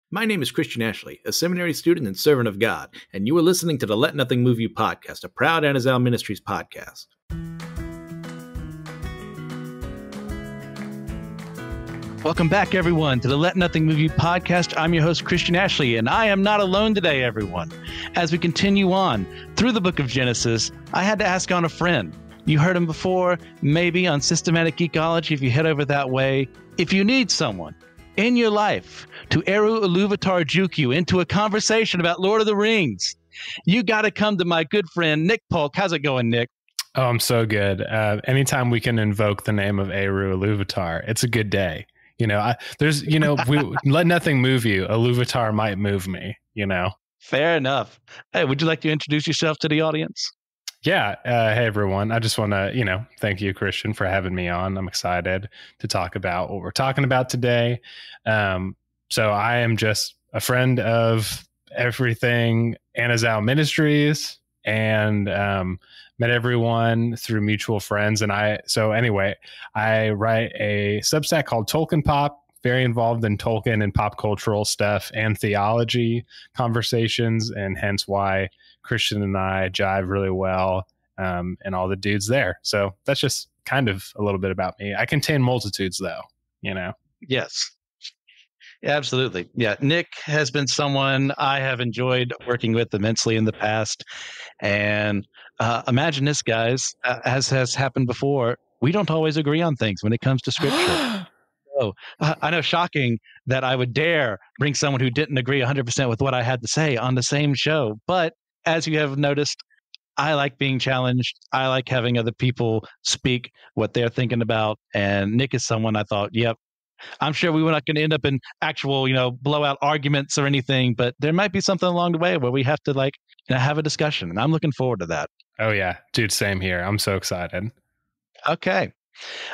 My name is Christian Ashley, a seminary student and servant of God, and you are listening to the Let Nothing Move You podcast, a proud Anazal Ministries podcast. Welcome back, everyone, to the Let Nothing Move You podcast. I'm your host, Christian Ashley, and I am not alone today, everyone. As we continue on through the book of Genesis, I had to ask on a friend. You heard him before, maybe on Systematic Geekology, if you head over that way. If you need someone in your life to Eru Iluvatar juke you into a conversation about Lord of the Rings, you got to come to my good friend, Nick Polk. How's it going, Nick? Oh, I'm so good. Anytime we can invoke the name of Eru Iluvatar, it's a good day. Let nothing move you. Iluvatar might move me, Fair enough. Hey, would you like to introduce yourself to the audience? Yeah. Hey, everyone. I just want to, thank you, Christian, for having me on. I'm excited to talk about what we're talking about today. So I am just a friend of everything Anazal Ministries and met everyone through mutual friends. And I write a Substack called Tolkien Pop, very involved in Tolkien and pop cultural stuff and theology conversations, and hence why Christian and I jive really well, and all the dudes there. So that's just kind of a little bit about me. I contain multitudes, though, Yes. Absolutely. Yeah. Nick has been someone I have enjoyed working with immensely in the past. And imagine this, guys, as has happened before, we don't always agree on things when it comes to scripture. So I know, shocking that I would dare bring someone who didn't agree 100% with what I had to say on the same show. But as you have noticed, I like being challenged. I like having other people speak what they're thinking about. And Nick is someone I thought, yep, I'm sure we were not going to end up in actual, blowout arguments or anything, but there might be something along the way where we have to have a discussion. And I'm looking forward to that. Oh, yeah. Dude, same here. I'm so excited. Okay.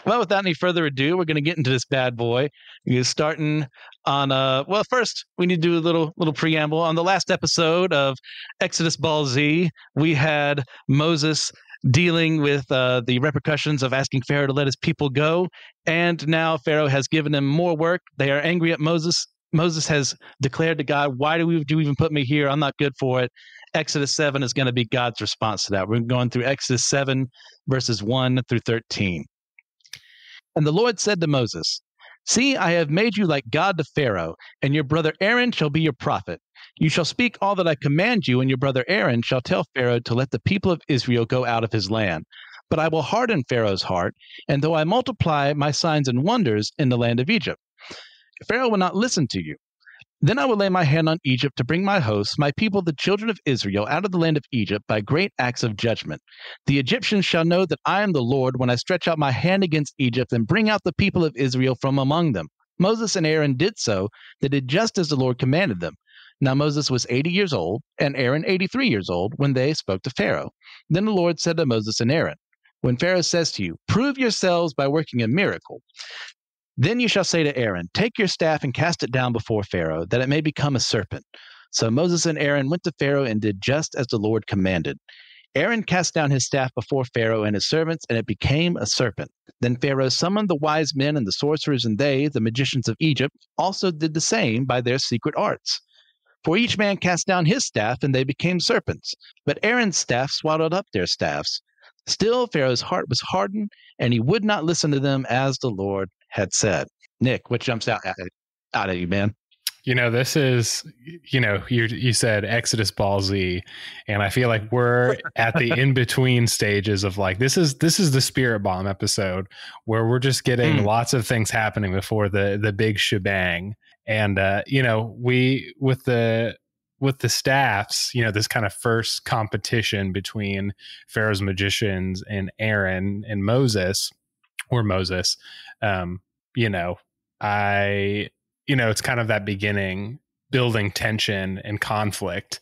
Well, without any further ado, we're going to get into this bad boy. You're starting on, first, we need to do a little preamble. On the last episode of Exodus Ball Z, we had Moses dealing with the repercussions of asking Pharaoh to let his people go. And now Pharaoh has given him more work. They are angry at Moses. Moses has declared to God, why do you even put me here? I'm not good for it. Exodus 7 is going to be God's response to that. We're going through Exodus 7, verses 1 through 13. And the Lord said to Moses, "See, I have made you like God to Pharaoh, and your brother Aaron shall be your prophet. You shall speak all that I command you, and your brother Aaron shall tell Pharaoh to let the people of Israel go out of his land. But I will harden Pharaoh's heart, and though I multiply my signs and wonders in the land of Egypt, Pharaoh will not listen to you. Then I will lay my hand on Egypt to bring my hosts, my people, the children of Israel, out of the land of Egypt by great acts of judgment. The Egyptians shall know that I am the Lord when I stretch out my hand against Egypt and bring out the people of Israel from among them." Moses and Aaron did so. They did just as the Lord commanded them. Now Moses was 80 years old, and Aaron 83 years old, when they spoke to Pharaoh. Then the Lord said to Moses and Aaron, "When Pharaoh says to you, 'Prove yourselves by working a miracle,' then you shall say to Aaron, 'Take your staff and cast it down before Pharaoh, that it may become a serpent.'" So Moses and Aaron went to Pharaoh and did just as the Lord commanded. Aaron cast down his staff before Pharaoh and his servants, and it became a serpent. Then Pharaoh summoned the wise men and the sorcerers, and they, the magicians of Egypt, also did the same by their secret arts. For each man cast down his staff, and they became serpents. But Aaron's staff swallowed up their staffs. Still Pharaoh's heart was hardened, and he would not listen to them as the Lord had said. Nick, what jumps out at you, man? This is, you said Exodus Ball Z, and I feel like we're at the in-between stages of this is the Spirit Bomb episode where we're just getting lots of things happening before the big shebang. And, we, with the staffs, this kind of first competition between Pharaoh's magicians and Aaron and Moses, it's kind of that beginning building tension and conflict.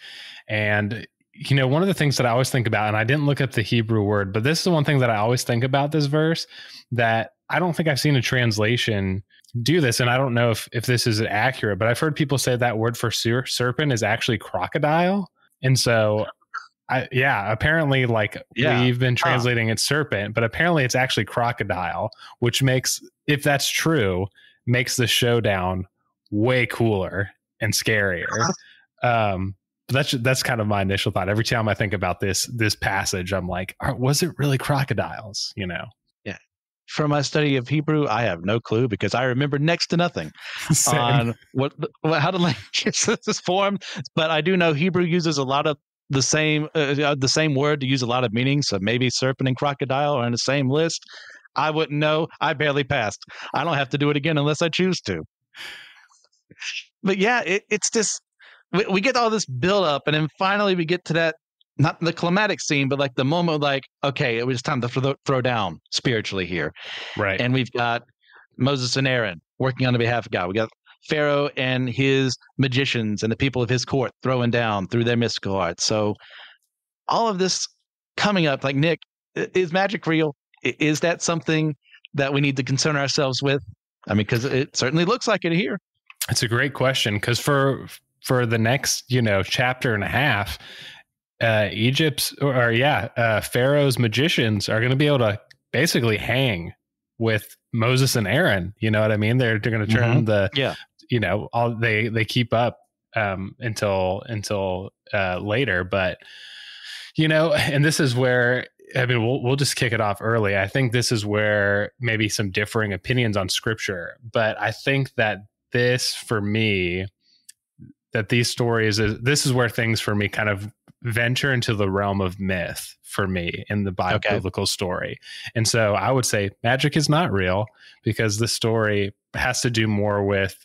And, one of the things that I always think about, and I didn't look up the Hebrew word, but this is the one thing that I always think about this verse that I don't think I've seen a translation do this. And I don't know if this is accurate, but I've heard people say that word for serpent is actually crocodile. And so apparently we've been translating it serpent, but apparently it's actually crocodile, which makes, if that's true, makes the showdown way cooler and scarier. But that's kind of my initial thought. Every time I think about this passage, I'm like, was it really crocodiles? You know? Yeah. From my study of Hebrew, I have no clue because I remember next to nothing on how the language is formed. But I do know Hebrew uses a lot of the same word to use a lot of meanings. So maybe serpent and crocodile are in the same list. I wouldn't know. I barely passed. I don't have to do it again unless I choose to. But yeah, it's just we get all this build up, and then finally we get to that, not the climatic scene, but like the moment, like, okay, it was time to throw down spiritually here. Right. And we've got Moses and Aaron working on the behalf of God. We got Pharaoh and his magicians and the people of his court throwing down through their mystical arts. So all of this coming up, like, Nick, is magic real? Is that something that we need to concern ourselves with? I mean, because it certainly looks like it here. It's a great question, because for the next, chapter and a half, Pharaoh's magicians are going to be able to basically hang with Moses and Aaron. You know what I mean? They're going to turn all they keep up until later. But and this is where, I mean, we'll just kick it off early. I think this is where maybe some differing opinions on scripture, but I think that this, for me, that these stories this is where things for me kind of venture into the realm of myth for me in the biblical story. And so I would say magic is not real, because the story has to do more with,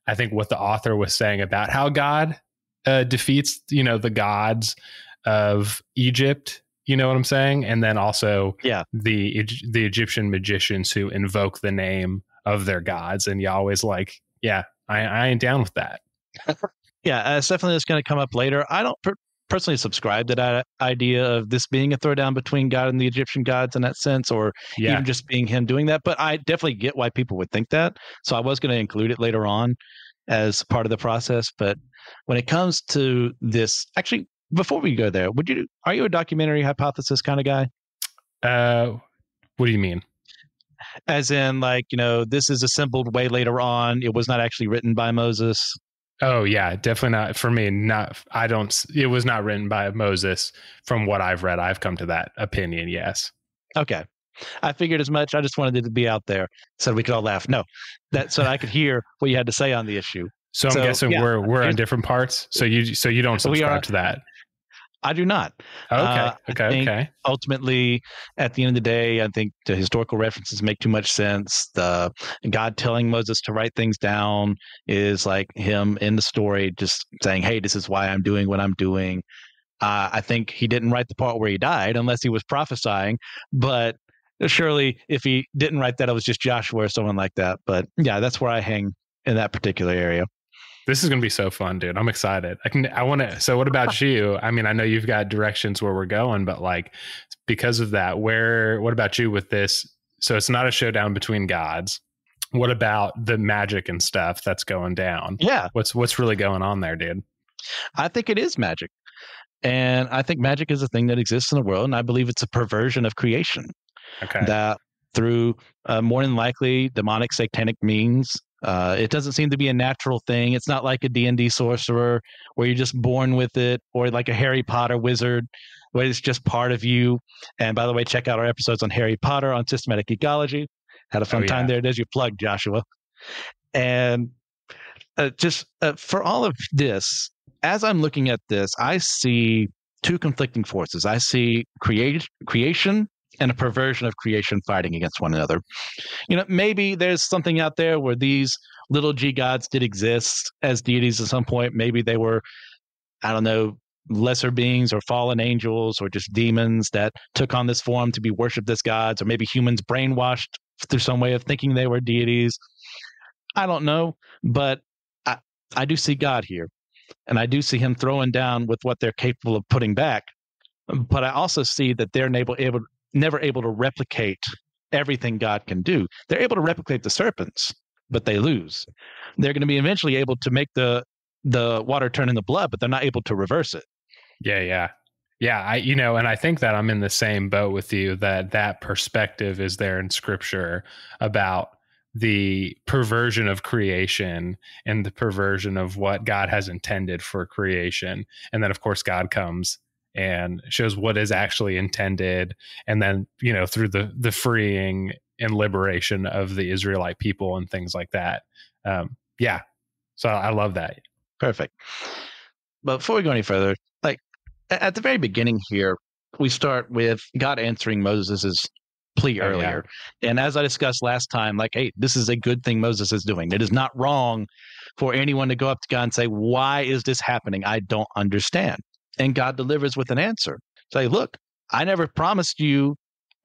I think, what the author was saying about how God defeats, the gods of Egypt. You know what I'm saying? And then also the Egyptian magicians who invoke the name of their gods, and Yahweh's like, I ain't down with that. It's definitely just going to come up later. I don't personally subscribe to that idea of this being a throwdown between God and the Egyptian gods in that sense, or even just being him doing that. But I definitely get why people would think that. So I was going to include it later on as part of the process. But when it comes to this, actually, before we go there, are you a documentary hypothesis kind of guy? What do you mean? As in, like, this is assembled way later on. It was not actually written by Moses. Oh yeah, definitely not for me. It was not written by Moses from what I've read. I've come to that opinion. Yes. Okay. I figured as much. I just wanted it to be out there so we could all laugh. No, so I could hear what you had to say on the issue. So I'm guessing we're on different parts. So you don't subscribe to that. I do not. Okay. Ultimately, at the end of the day, I think the historical references make too much sense. The God telling Moses to write things down is like him in the story just saying, hey, this is why I'm doing what I'm doing. I think he didn't write the part where he died unless he was prophesying. But surely if he didn't write that, it was just Joshua or someone like that. But yeah, that's where I hang in that particular area. This is going to be so fun, dude. I'm excited. So what about you? I mean, I know you've got directions where we're going, but like, because of that, what about you with this? So it's not a showdown between gods. What about the magic and stuff that's going down? Yeah. What's really going on there, dude? I think it is magic. And I think magic is a thing that exists in the world. And I believe it's a perversion of creation. Okay. That through more than likely demonic satanic means. It doesn't seem to be a natural thing. It's not like a D&D sorcerer where you're just born with it, or like a Harry Potter wizard where it's just part of you. And by the way, check out our episodes on Harry Potter on systematic ecology. Had a fun time there. There's your plug, Joshua. And for all of this, as I'm looking at this, I see two conflicting forces. I see creation and a perversion of creation fighting against one another. Maybe there's something out there where these little g gods did exist as deities at some point. Maybe they were, I don't know, lesser beings or fallen angels or just demons that took on this form to be worshipped as gods, or maybe humans brainwashed through some way of thinking they were deities. I don't know, but I do see God here, and I do see him throwing down with what they're capable of putting back. But I also see that they're never able to replicate everything God can do. They're able to replicate the serpents, but they lose. They're going to be eventually able to make the water turn into blood, but they're not able to reverse it. Yeah. And I think that I'm in the same boat with you, that perspective is there in scripture about the perversion of creation and the perversion of what God has intended for creation. And then, of course, God comes and shows what is actually intended. And then, through the freeing and liberation of the Israelite people and things like that. Yeah. So I love that. Perfect. But before we go any further, like at the very beginning here, we start with God answering Moses's plea earlier. Yeah. And as I discussed last time, like, hey, this is a good thing Moses is doing. It is not wrong for anyone to go up to God and say, why is this happening? I don't understand. And God delivers with an answer. Say, look, I never promised you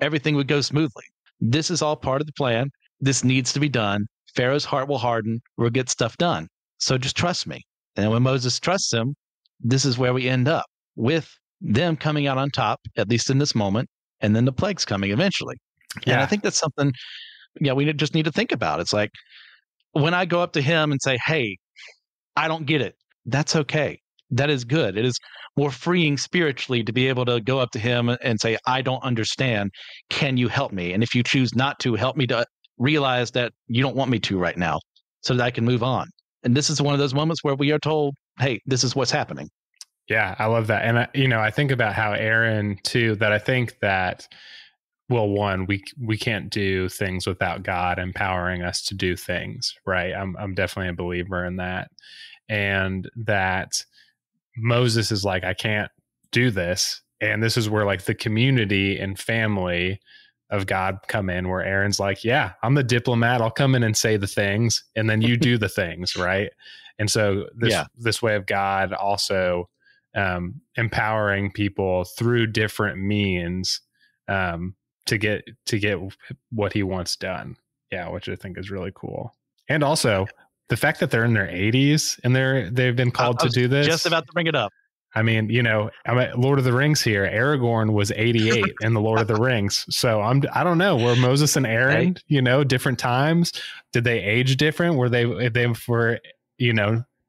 everything would go smoothly. This is all part of the plan. This needs to be done. Pharaoh's heart will harden. We'll get stuff done. So just trust me. And when Moses trusts him, this is where we end up with them coming out on top, at least in this moment, and then the plagues coming eventually. Yeah. And I think that's something, we just need to think about. It's like when I go up to him and say, hey, I don't get it. That's okay. That is good. It is more freeing spiritually to be able to go up to him and say, I don't understand. Can you help me? And if you choose not to, help me to realize that you don't want me to right now so that I can move on. And this is one of those moments where we are told, hey, this is what's happening. Yeah, I love that. And, I think about how Aaron, too, that I think that, well, one, we can't do things without God empowering us to do things, right? I'm definitely a believer in that. And that Moses is like, I can't do this. And this is where like the community and family of God come in, where Aaron's like, yeah, I'm the diplomat. I'll come in and say the things, and then you do the things, right? And so this way of God also empowering people through different means to get what he wants done. Yeah, which I think is really cool. And also the fact that they're in their 80s and they've been called to do this. Just about to bring it up. I mean, I'm at Lord of the Rings here. Aragorn was 88 in the Lord of the Rings. So I don't know. Were Moses and Aaron, different times? Did they age different? Were they were,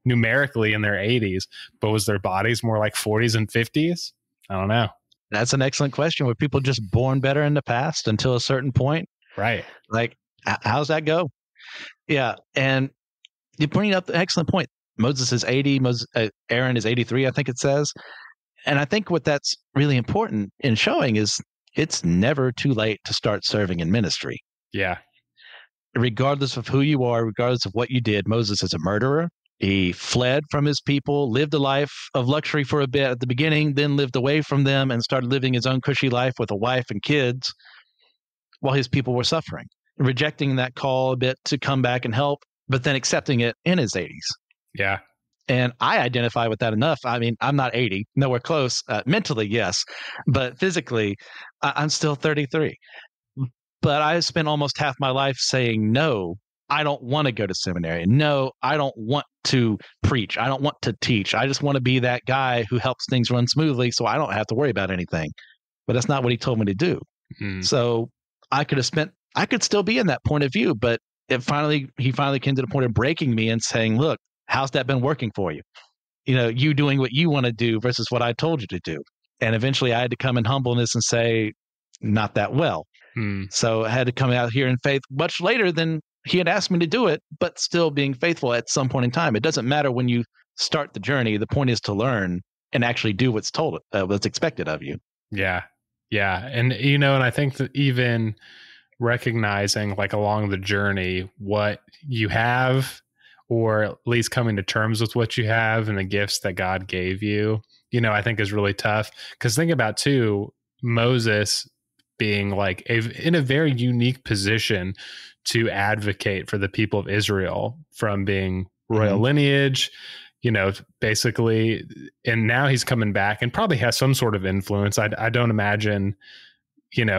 numerically in their 80s, but was their bodies more like 40s and 50s? I don't know. That's an excellent question. Were people just born better in the past until a certain point? Right. Like, how's that go? Yeah. And you bring up the excellent point. Moses is 80, Aaron is 83, I think it says. And I think what that's really important in showing is it's never too late to start serving in ministry. Yeah. Regardless of who you are, regardless of what you did, Moses is a murderer. He fled from his people, lived a life of luxury for a bit at the beginning, then lived away from them and started living his own cushy life with a wife and kids while his people were suffering, rejecting that call a bit to come back and help, but then accepting it in his 80s. Yeah. And I identify with that enough. I mean, I'm not 80, nowhere close. Mentally, yes. But physically, I'm still 33. But I spent almost half my life saying, no, I don't want to go to seminary. No, I don't want to preach. I don't want to teach. I just want to be that guy who helps things run smoothly so I don't have to worry about anything. But that's not what he told me to do. Mm-hmm. So I could still be in that point of view, but he finally came to the point of breaking me and saying, look, how's that been working for you? You doing what you want to do versus what I told you to do. And eventually I had to come in humbleness and say, not that well. So I had to come out here in faith much later than he had asked me to do it, but still being faithful at some point in time. It doesn't matter when you start the journey. The point is to learn and actually do what's expected of you. Yeah. Yeah. And, and I think that even recognizing like along the journey, what you have, or at least coming to terms with what you have and the gifts that God gave you, I think is really tough. Because think about too, Moses being like in a very unique position to advocate for the people of Israel from being royal lineage, basically. And now he's coming back and probably has some sort of influence. I don't imagine,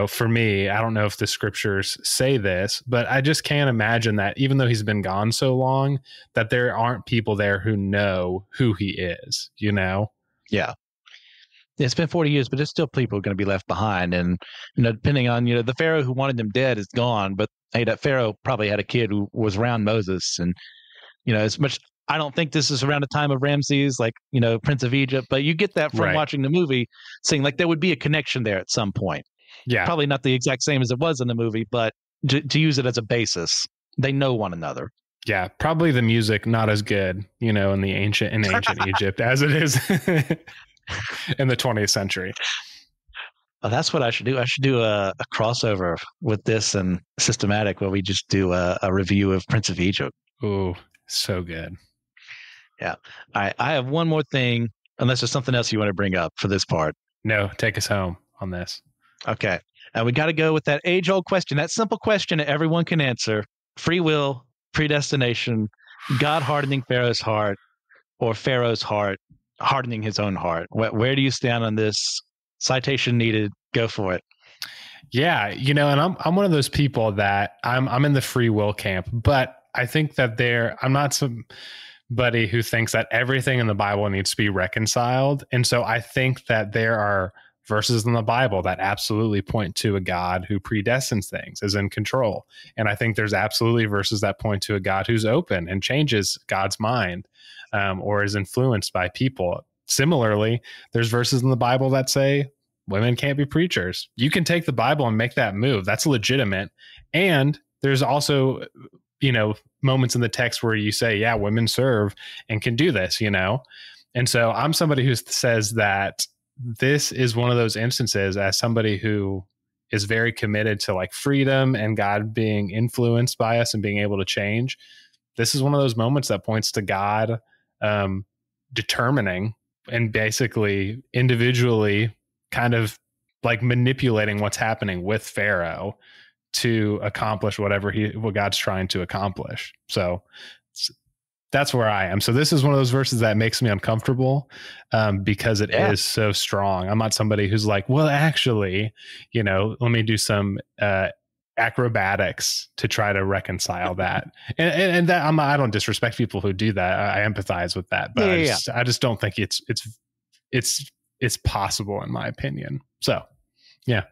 for me, I don't know if the scriptures say this, but I just can't imagine that even though he's been gone so long, that there aren't people there who know who he is, Yeah. It's been 40 years, but there's still people going to be left behind. And, depending on, the Pharaoh who wanted them dead is gone. But hey, that Pharaoh probably had a kid who was around Moses. And, as much, I don't think this is around the time of Ramses, like, Prince of Egypt. But you get that from watching the movie, saying like there would be a connection there at some point. Yeah. Probably not the exact same as it was in the movie, but to use it as a basis. They know one another. Yeah, probably the music not as good, in the ancient Egypt as it is in the 20th century. Well, that's what I should do. I should do a crossover with this and Systematic, where we just do a review of Prince of Egypt. Ooh, so good. Yeah. I have one more thing, unless there's something else you want to bring up for this part. No, take us home on this. Okay. And we got to go with that age-old question, that simple question that everyone can answer: free will, predestination, God hardening Pharaoh's heart, or Pharaoh's heart hardening his own heart. Where do you stand on this? Citation needed. Go for it. Yeah, and I'm one of those people that I'm in the free will camp, but I think that I'm not somebody who thinks that everything in the Bible needs to be reconciled. And so I think that there are verses in the Bible that absolutely point to a God who predestines things, is in control. And I think there's absolutely verses that point to a God who's open and changes God's mind, or is influenced by people. Similarly, there's verses in the Bible that say women can't be preachers. You can take the Bible and make that move. That's legitimate. And there's also, moments in the text where you say, yeah, women serve and can do this, And so I'm somebody who says that this is one of those instances, as somebody who is very committed to like freedom and God being influenced by us and being able to change. This is one of those moments that points to God determining and basically individually kind of like manipulating what's happening with Pharaoh to accomplish what God's trying to accomplish. So that's where I am. So this is one of those verses that makes me uncomfortable because it is so strong. I'm not somebody who's like, well, actually, let me do some acrobatics to try to reconcile that. And that I don't disrespect people who do that. I empathize with that, but I just don't think it's possible in my opinion. So, yeah.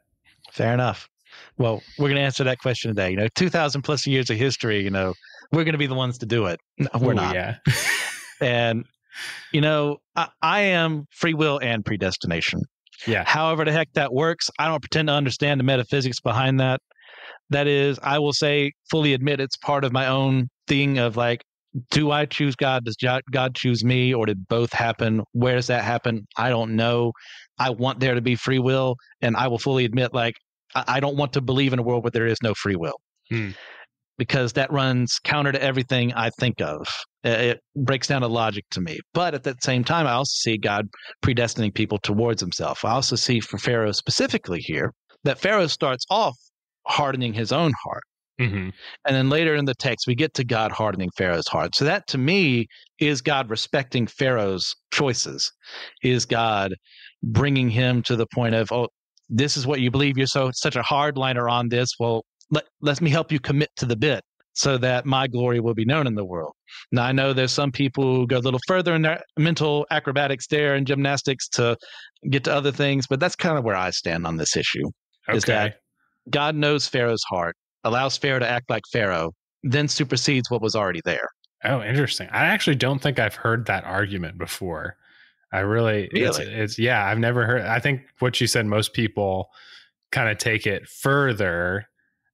Fair enough. Well, we're going to answer that question today. 2,000 plus years of history, we're going to be the ones to do it. No, we're not. Yeah. And, I am free will and predestination. Yeah. However the heck that works, I don't pretend to understand the metaphysics behind that. That is, I will say, fully admit it's part of my own thing of like, do I choose God? Does God choose me? Or did both happen? Where does that happen? I don't know. I want there to be free will. And I will fully admit, like, I don't want to believe in a world where there is no free will. Because that runs counter to everything I think of. It breaks down the logic to me. But at that same time, I also see God predestining people towards himself. I also see for Pharaoh specifically here that Pharaoh starts off hardening his own heart. Mm-hmm. And then later in the text, we get to God hardening Pharaoh's heart. So that to me is God respecting Pharaoh's choices, is God bringing him to the point of, oh, this is what you believe. You're such a hardliner on this. Well, let me help you commit to the bit so that my glory will be known in the world. Now, I know there's some people who go a little further in their mental acrobatics there and gymnastics to get to other things, but that's kind of where I stand on this issue. Okay. Is that God knows Pharaoh's heart, allows Pharaoh to act like Pharaoh, then supersedes what was already there. Oh, interesting. I actually don't think I've heard that argument before. I really? It's I've never heard. I think what you said, most people kind of take it further.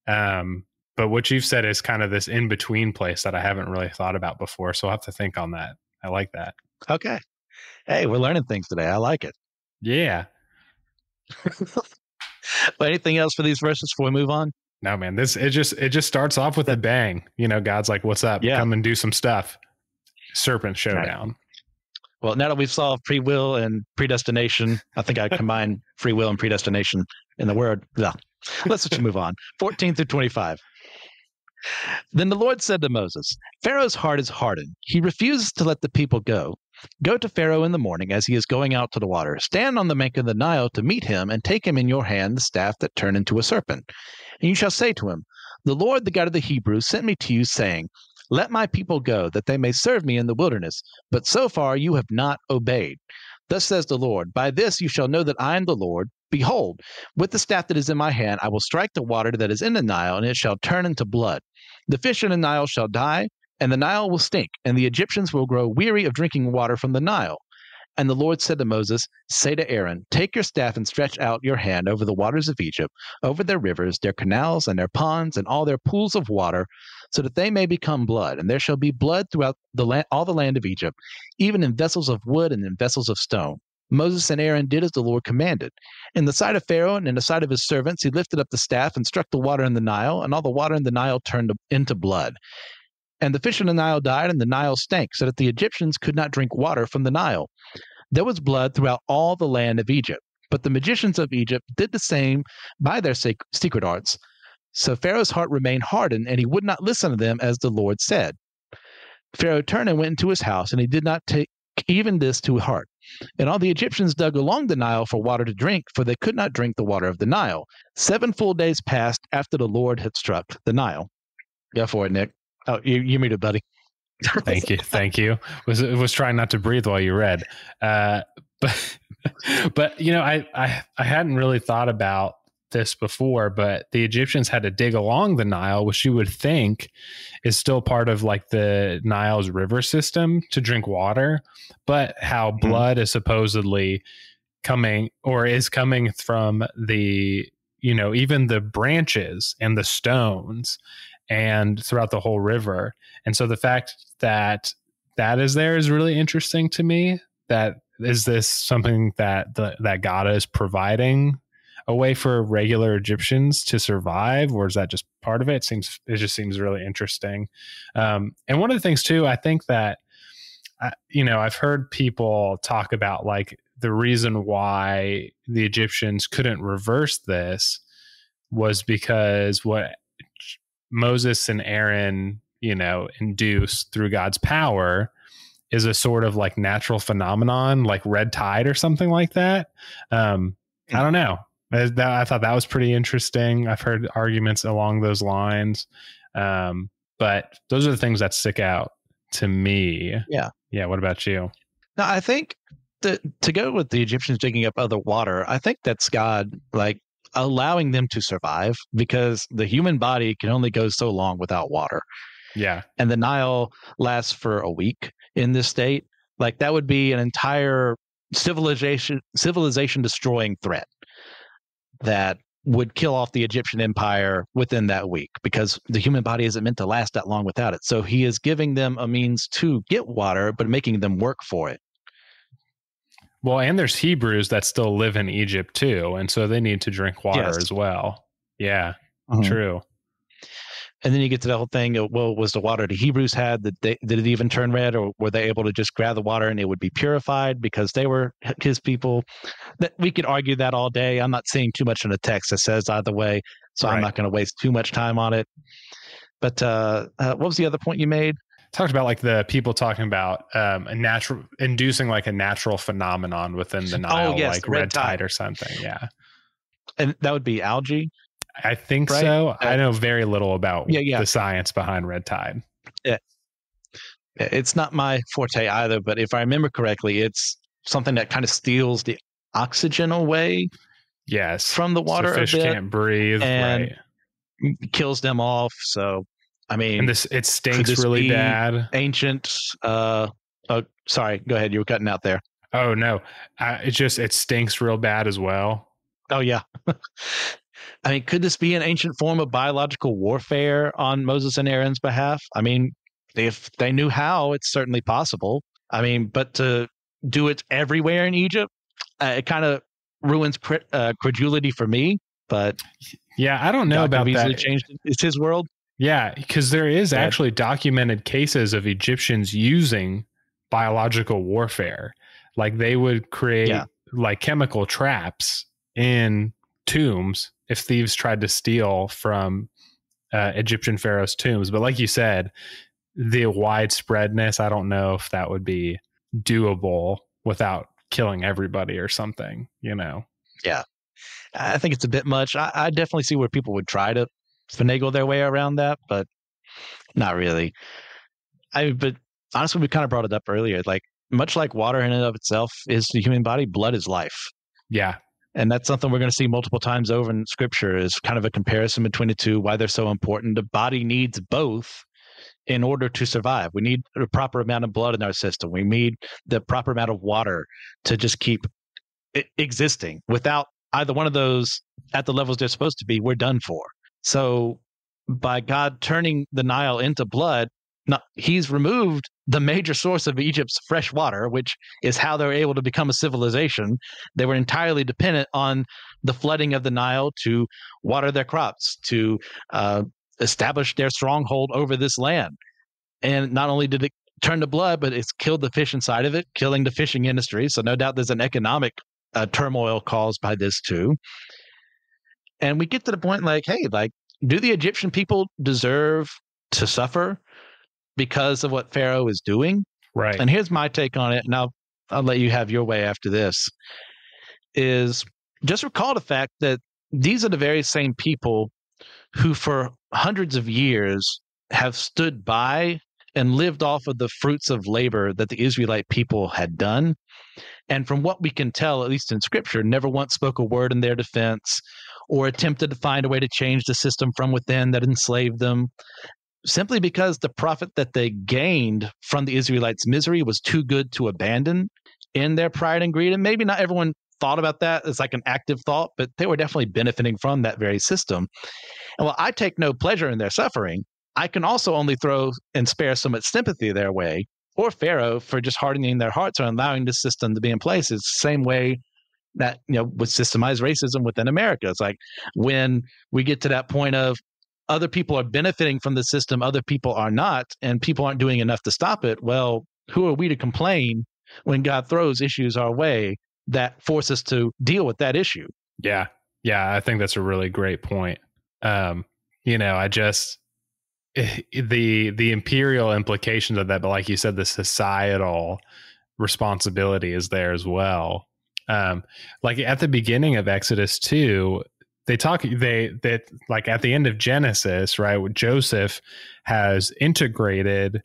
But what you've said is kind of this in-between place that I haven't really thought about before. So I'll have to think on that. I like that. Okay. Hey, we're learning things today. I like it. Yeah. But anything else for these verses before we move on? No, man, it just starts off with a bang. God's like, what's up? Yeah. Come and do some stuff. Serpent showdown. Right. Well, now that we've solved free will and predestination, I think I combine free will and predestination in the word. Yeah. Let's just move on. 14 through 25. Then the Lord said to Moses, Pharaoh's heart is hardened. He refuses to let the people go. Go to Pharaoh in the morning as he is going out to the water. Stand on the bank of the Nile to meet him, and take him in your hand the staff that turned into a serpent. And you shall say to him, the Lord, the God of the Hebrews, sent me to you, saying, let my people go, that they may serve me in the wilderness. But so far you have not obeyed. Thus says the Lord, by this you shall know that I am the Lord. Behold, with the staff that is in my hand, I will strike the water that is in the Nile, and it shall turn into blood. The fish in the Nile shall die, and the Nile will stink, and the Egyptians will grow weary of drinking water from the Nile. And the Lord said to Moses, say to Aaron, take your staff and stretch out your hand over the waters of Egypt, over their rivers, their canals, and their ponds, and all their pools of water, so that they may become blood, and there shall be blood throughout the land, all the land of Egypt, even in vessels of wood and in vessels of stone. Moses and Aaron did as the Lord commanded. In the sight of Pharaoh and in the sight of his servants, he lifted up the staff and struck the water in the Nile, and all the water in the Nile turned into blood. And the fish in the Nile died, and the Nile stank, so that the Egyptians could not drink water from the Nile. There was blood throughout all the land of Egypt. But the magicians of Egypt did the same by their secret arts. So Pharaoh's heart remained hardened, and he would not listen to them as the Lord said. Pharaoh turned and went into his house, and he did not take even this to heart. And all the Egyptians dug along the Nile for water to drink, for they could not drink the water of the Nile. 7 full days passed after the Lord had struck the Nile. Go for it, Nick. Oh, you muted, buddy. Thank you. Was trying not to breathe while you read. But you know, I hadn't really thought about this before, but the Egyptians had to dig along the Nile, which you would think is still part of like the Nile's river system to drink water, but how blood is supposedly coming from the, you know, even the branches and the stones and throughout the whole river. And so the fact that is there is really interesting to me. That is this something that that God is providing a way for regular Egyptians to survive, or is that just part of it? It just seems really interesting. And one of the things too, I think that, you know, I've heard people talk about like the reason why the Egyptians couldn't reverse this was because what Moses and Aaron, you know, induced through God's power is a sort of like natural phenomenon, like red tide or something like that. I don't know. I thought that was pretty interesting. I've heard arguments along those lines. But those are the things that stick out to me. Yeah. Yeah. What about you? Now, I think that to go with the Egyptians digging up other water, I think that's God like allowing them to survive, because the human body can only go so long without water. Yeah. And the Nile lasts for a week in this state. Like that would be an entire civilization destroying threat that would kill off the Egyptian empire within that week, because the human body isn't meant to last that long without it. So he is giving them a means to get water, but making them work for it. Well, and there's Hebrews that still live in Egypt too, and so they need to drink water as well. Yeah, true. And then you get to the whole thing, well, was the water the Hebrews had, did it even turn red, or were they able to just grab the water and it would be purified because they were his people? That we could argue that all day. I'm not seeing too much in the text that says either way, so I'm not going to waste too much time on it. But what was the other point you made? Talked about like the people talking about inducing like a natural phenomenon within the Nile, like red tide or something. Yeah. And that would be algae. I think so. I know very little about the science behind red tide. Yeah. It's not my forte either, but if I remember correctly, it's something that kind of steals the oxygen away. Yes. From the water. So fish can't breathe. And kills them off. So, I mean, and it stinks really bad. Ancient. Sorry. Go ahead. You were cutting out there. Oh no. It stinks real bad as well. Oh yeah. I mean, could this be an ancient form of biological warfare on Moses and Aaron's behalf? I mean, if they knew how, it's certainly possible. I mean, but to do it everywhere in Egypt, it kind of ruins credulity for me. But yeah, I don't know about that. It's his world. Yeah, because there is actually documented cases of Egyptians using biological warfare. Like they would create like chemical traps in tombs if thieves tried to steal from Egyptian pharaohs' tombs. But like you said, the widespreadness, I don't know if that would be doable without killing everybody or something, you know? Yeah. I think it's a bit much. I definitely see where people would try to finagle their way around that, but not really. But honestly, we kind of brought it up earlier. Like, much like water in and of itself is the human body, blood is life. Yeah. And that's something we're going to see multiple times over in scripture, is kind of a comparison between the two, why they're so important. The body needs both in order to survive. We need a proper amount of blood in our system. We need the proper amount of water to just keep existing. Without either one of those at the levels they're supposed to be, we're done for. So by God turning the Nile into blood, he's removed the major source of Egypt's fresh water, which is how they were able to become a civilization. They were entirely dependent on the flooding of the Nile to water their crops, to establish their stronghold over this land. And not only did it turn to blood, but it's killed the fish inside of it, killing the fishing industry. So no doubt there's an economic turmoil caused by this too. And we get to the point like, hey, like, do the Egyptian people deserve to suffer because of what Pharaoh is doing? Right. And here's my take on it, and I'll let you have your way after this, is just recall the fact that these are the very same people who for hundreds of years have stood by and lived off of the fruits of labor that the Israelite people had done. And from what we can tell, at least in scripture, never once spoke a word in their defense or attempted to find a way to change the system from within that enslaved them, simply because the profit that they gained from the Israelites' misery was too good to abandon in their pride and greed. And maybe not everyone thought about that as like an active thought, but they were definitely benefiting from that very system. And while I take no pleasure in their suffering, I can also only throw and spare so much sympathy their way, or Pharaoh for just hardening their hearts or allowing this system to be in place. It's the same way that, with systemized racism within America. It's like when we get to that point of other people are benefiting from the system, other people are not, and people aren't doing enough to stop it. Well, who are we to complain when God throws issues our way that force us to deal with that issue? Yeah. Yeah. I think that's a really great point. I just, the imperial implications of that, but like you said, the societal responsibility is there as well. Like at the beginning of Exodus 2, they like at the end of Genesis, right? Joseph has integrated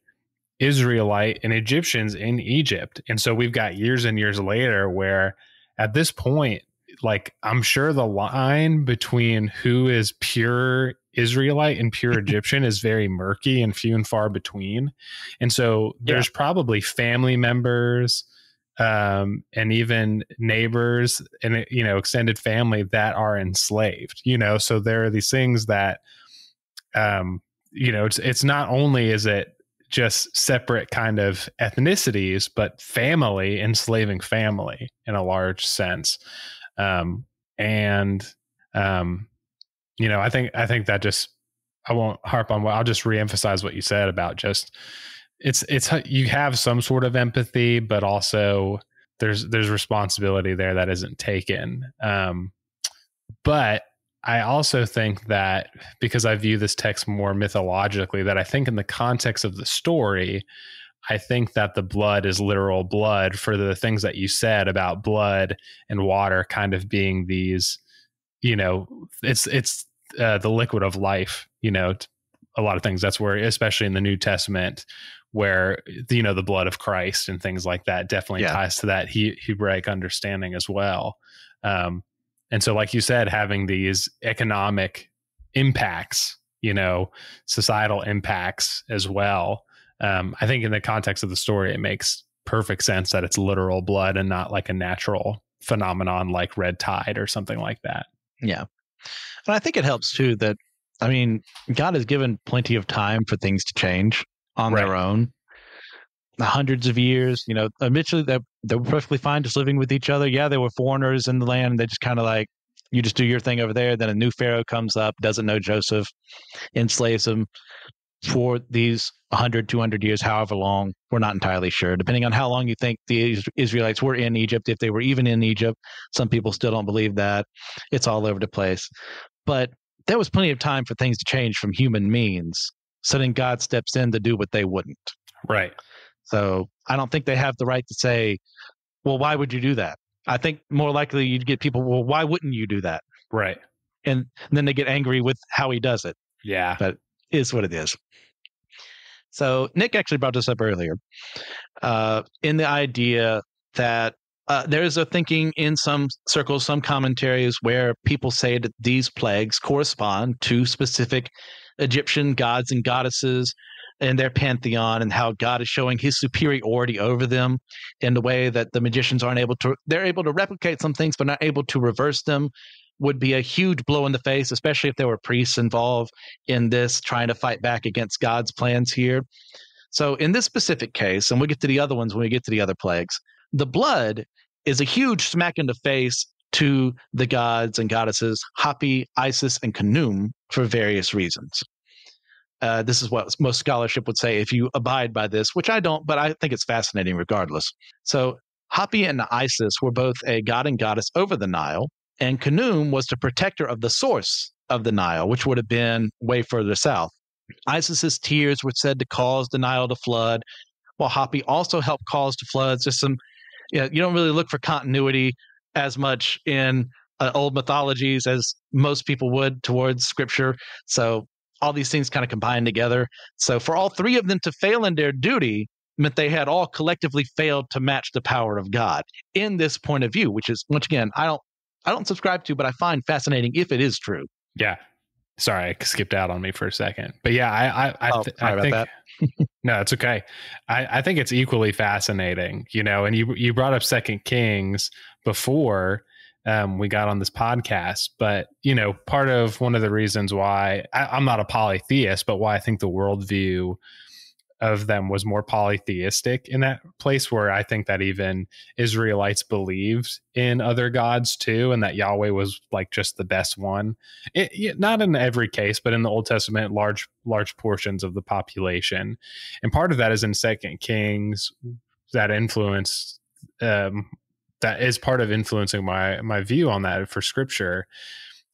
Israelite and Egyptians in Egypt. And so we've got years and years later where at this point, like I'm sure the line between who is pure Israelite and pure Egyptian is very murky and few and far between. And so there's probably family members and even neighbors and, extended family that are enslaved, so there are these things that, it's not only is it just separate kind of ethnicities, but family enslaving family in a large sense. I think that just, I won't harp on I'll just reemphasize what you said about just, it's you have some sort of empathy, but also there's responsibility there that isn't taken. But I also think that because I view this text more mythologically, that I think in the context of the story, I think that the blood is literal blood for the things that you said about blood and water kind of being these, it's the liquid of life, a lot of things. That's where, especially in the New Testament, where, the blood of Christ and things like that definitely ties to that Hebraic understanding as well. And so, like you said, having these economic impacts, societal impacts as well. I think in the context of the story, it makes perfect sense that it's literal blood and not like a natural phenomenon like red tide or something like that. Yeah. And I think it helps too that, God has given plenty of time for things to change on their own. Hundreds of years, eventually they were perfectly fine just living with each other. Yeah, they were foreigners in the land. They just kind of like, you just do your thing over there. Then a new Pharaoh comes up, doesn't know Joseph, enslaves him for these 100, 200 years, however long. We're not entirely sure, depending on how long you think the Israelites were in Egypt, if they were even in Egypt. Some people still don't believe that. It's all over the place. But there was plenty of time for things to change from human means. So then God steps in to do what they wouldn't. Right. So I don't think they have the right to say, well, why would you do that? I think more likely you'd get people, well, why wouldn't you do that? Right. And then they get angry with how he does it. Yeah. But it is what it is. So Nick actually brought this up earlier in the idea that there is a thinking in some circles, some commentaries where people say that these plagues correspond to specific Egyptian gods and goddesses and their pantheon, and how God is showing his superiority over them in the way that the magicians aren't able to. They're able to replicate some things, but not able to reverse them. would be a huge blow in the face, especially if there were priests involved in this, trying to fight back against God's plans here. So in this specific case, and we'll get to the other ones when we get to the other plagues, the blood is a huge smack in the face to the gods and goddesses Hapi, Isis, and Khnum for various reasons. This is what most scholarship would say if you abide by this, which I don't, but I think it's fascinating regardless. So Hapi and Isis were both a god and goddess over the Nile, and Khnum was the protector of the source of the Nile, which would have been way further south. Isis's tears were said to cause the Nile to flood, while Hapi also helped cause the floods. There's some, you don't really look for continuity as much in old mythologies as most people would towards scripture. So all these things kind of combine together. So for all three of them to fail in their duty meant they had all collectively failed to match the power of God in this point of view, which is, once again, I don't subscribe to, but I find fascinating if it is true. Yeah. Sorry, I skipped out on me for a second. But yeah, I think that. No, it's okay. I think it's equally fascinating, and you brought up Second Kings before we got on this podcast, but part of one of the reasons why I'm not a polytheist, but why I think the worldview of them was more polytheistic in that place, where I think that even Israelites believed in other gods too, and that Yahweh was like just the best one. Not in every case, but in the Old Testament, large portions of the population. And part of that is in Second Kings, that influence, that is part of influencing my view on that for scripture,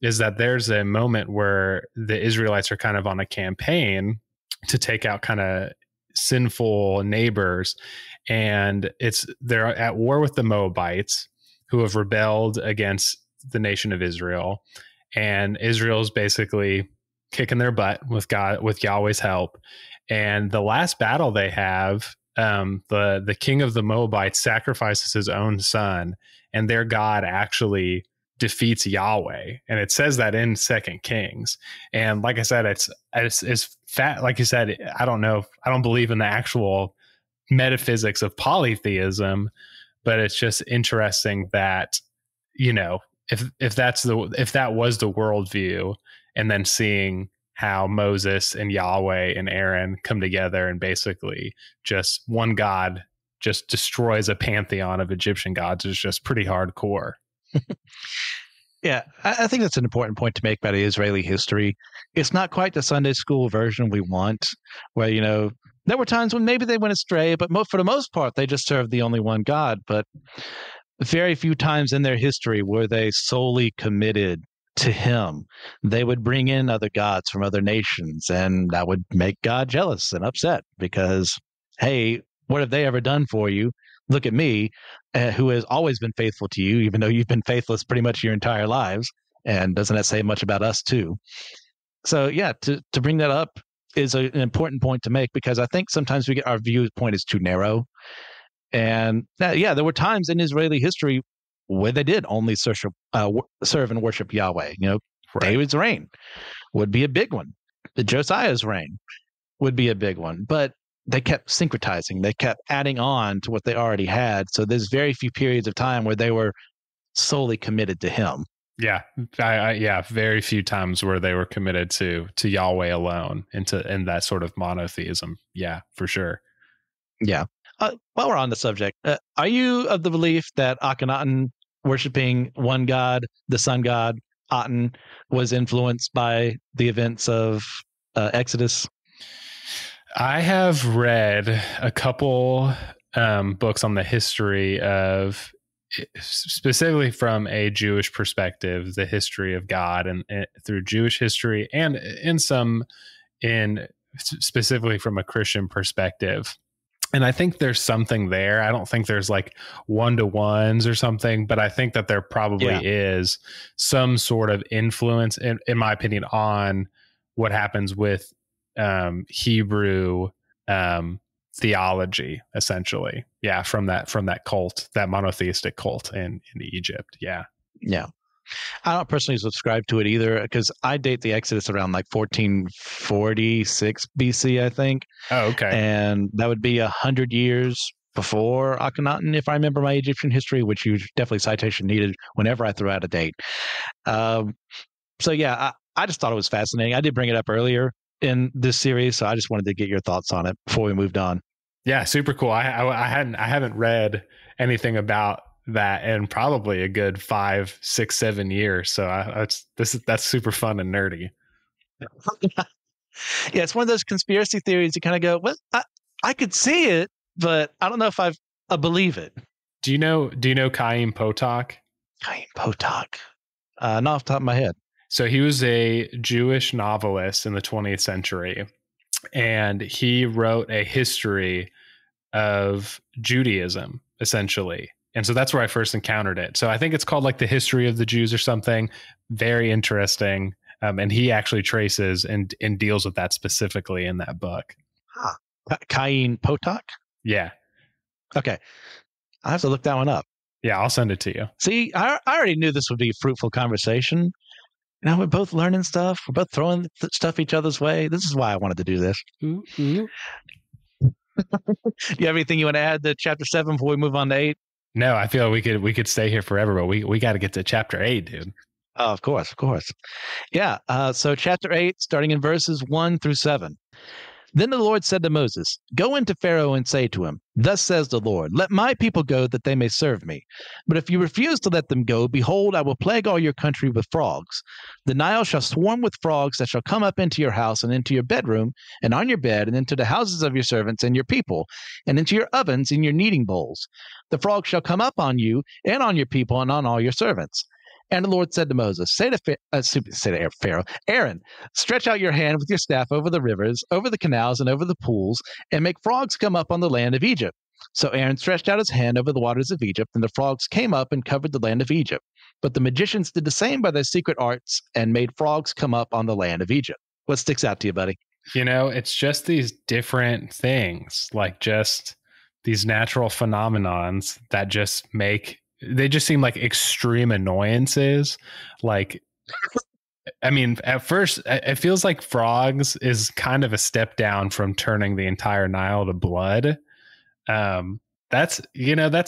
is that there's a moment where the Israelites are kind of on a campaign to take out kind of sinful neighbors, and they're at war with the Moabites, who have rebelled against the nation of Israel, and Israel's basically kicking their butt with Yahweh's help. And the last battle they have, the king of the Moabites sacrifices his own son, and their God actually defeats Yahweh. And it says that in Second Kings. And like I said, it's fat. Like you said, I don't know. I don't believe in the actual metaphysics of polytheism, but it's just interesting that, if that was the worldview, and then seeing how Moses and Yahweh and Aaron come together and basically just one God just destroys a pantheon of Egyptian gods is just pretty hardcore. Yeah, I think that's an important point to make about Israeli history. It's not quite the Sunday school version we want, where, there were times when maybe they went astray, but for the most part, they just served the only one God. But very few times in their history were they solely committed to him. They would bring in other gods from other nations, and that would make God jealous and upset because, hey, what have they ever done for you? Look at me, who has always been faithful to you, even though you've been faithless pretty much your entire lives. And doesn't that say much about us too? So yeah, to bring that up is an important point to make, because I think sometimes we get our viewpoint is too narrow. And there were times in Israeli history where they did only serve and worship Yahweh. Right. David's reign would be a big one. Josiah's reign would be a big one. But they kept syncretizing. They kept adding on to what they already had. So there's very few periods of time where they were solely committed to him. Yeah. Very few times where they were committed to Yahweh alone and that sort of monotheism. Yeah, for sure. Yeah. While we're on the subject, are you of the belief that Akhenaten worshiping one god, the sun god, Aten, was influenced by the events of Exodus? I have read a couple books on the history of, specifically from a Jewish perspective, the history of God and through Jewish history, and specifically from a Christian perspective. And I think there's something there. I don't think there's like one-to-ones or something, but I think that there probably is some sort of influence, in my opinion, on what happens with Hebrew theology, essentially. Yeah, from that cult, that monotheistic cult in Egypt. Yeah. I don't personally subscribe to it either, because I date the Exodus around like 1446 BC, I think. Oh, okay. And that would be 100 years before Akhenaten, if I remember my Egyptian history, which you definitely citation needed whenever I throw out a date. So yeah, I just thought it was fascinating. I did bring it up earlier in this series, so I just wanted to get your thoughts on it before we moved on. Yeah, super cool. I haven't read anything about that in probably a good 5, 6, 7 years. So that's super fun and nerdy. Yeah, it's one of those conspiracy theories you kind of go, well, I could see it, but I don't know if I believe it. Do you know Chaim Potok? Chaim Potok. Not off the top of my head. So he was a Jewish novelist in the 20th century, and he wrote a history of Judaism, essentially. And so that's where I first encountered it. So I think it's called like The History of the Jews or something. Very interesting. And he actually traces and deals with that specifically in that book. Huh. Chaim Potok? Yeah. Okay. I have to look that one up. Yeah, I'll send it to you. See, I already knew this would be a fruitful conversation. You know, we're both learning stuff. We're both throwing stuff each other's way. This is why I wanted to do this. Ooh, ooh. Do you have anything you want to add to chapter 7 before we move on to 8? No, I feel we could stay here forever, but we got to get to chapter 8, dude. Oh, of course. Yeah. So chapter 8, starting in verses 1 through 7. Then the Lord said to Moses, "Go into Pharaoh and say to him, 'Thus says the Lord, let my people go that they may serve me. But if you refuse to let them go, behold, I will plague all your country with frogs. The Nile shall swarm with frogs that shall come up into your house and into your bedroom and on your bed and into the houses of your servants and your people and into your ovens and your kneading bowls. The frogs shall come up on you and on your people and on all your servants.' And the Lord said to Moses, say to Pharaoh, Aaron, stretch out your hand with your staff over the rivers, over the canals, and over the pools, and make frogs come up on the land of Egypt." So Aaron stretched out his hand over the waters of Egypt, and the frogs came up and covered the land of Egypt. But the magicians did the same by their secret arts and made frogs come up on the land of Egypt. What sticks out to you, buddy? You know, it's just these different things, like just these natural phenomenons that just they just seem like extreme annoyances. Like, I mean, at first it feels like frogs is kind of a step down from turning the entire Nile to blood. That's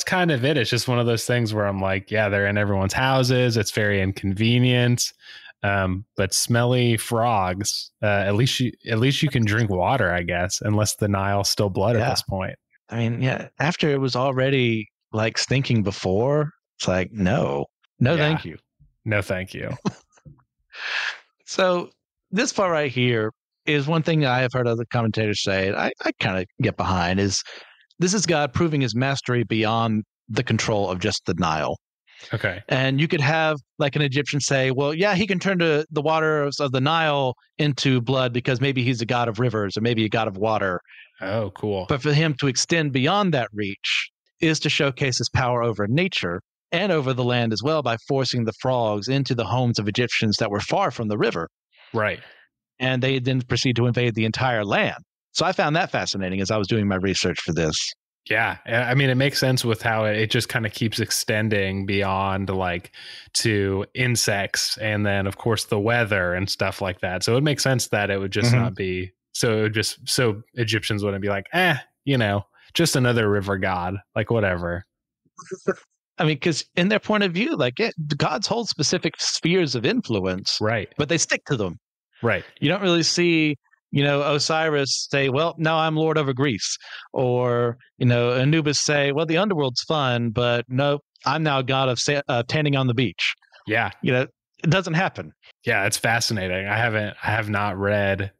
kind of it. It's just one of those things where I'm like, yeah, they're in everyone's houses. It's very inconvenient. But smelly frogs, at least you can drink water, I guess, unless the Nile's still blood at this point. I mean, yeah, after it was already like stinking before, it's like, no, thank you. No, thank you. So this part right here is one thing I have heard other commentators say, I kind of get behind, is this is God proving his mastery beyond the control of just the Nile. Okay. And you could have like an Egyptian say, well, yeah, he can turn the waters of the Nile into blood because maybe he's a god of rivers or maybe a god of water. Oh, cool. But for him to extend beyond that reach is to showcase his power over nature and over the land as well by forcing the frogs into the homes of Egyptians that were far from the river. Right. And they then proceed to invade the entire land. So I found that fascinating as I was doing my research for this. Yeah. I mean, it makes sense with how it just kind of keeps extending beyond like to insects and then, of course, the weather and stuff like that. So it makes sense that it would just not be so Egyptians wouldn't be like, just another river god, like whatever. I mean, because in their point of view, like gods hold specific spheres of influence, right? But they stick to them, right? You don't really see, Osiris say, "Well, now I'm lord over Greece," or Anubis say, "Well, the underworld's fun, but no, I'm now god of tanning on the beach." Yeah, it doesn't happen. Yeah, it's fascinating. I have not read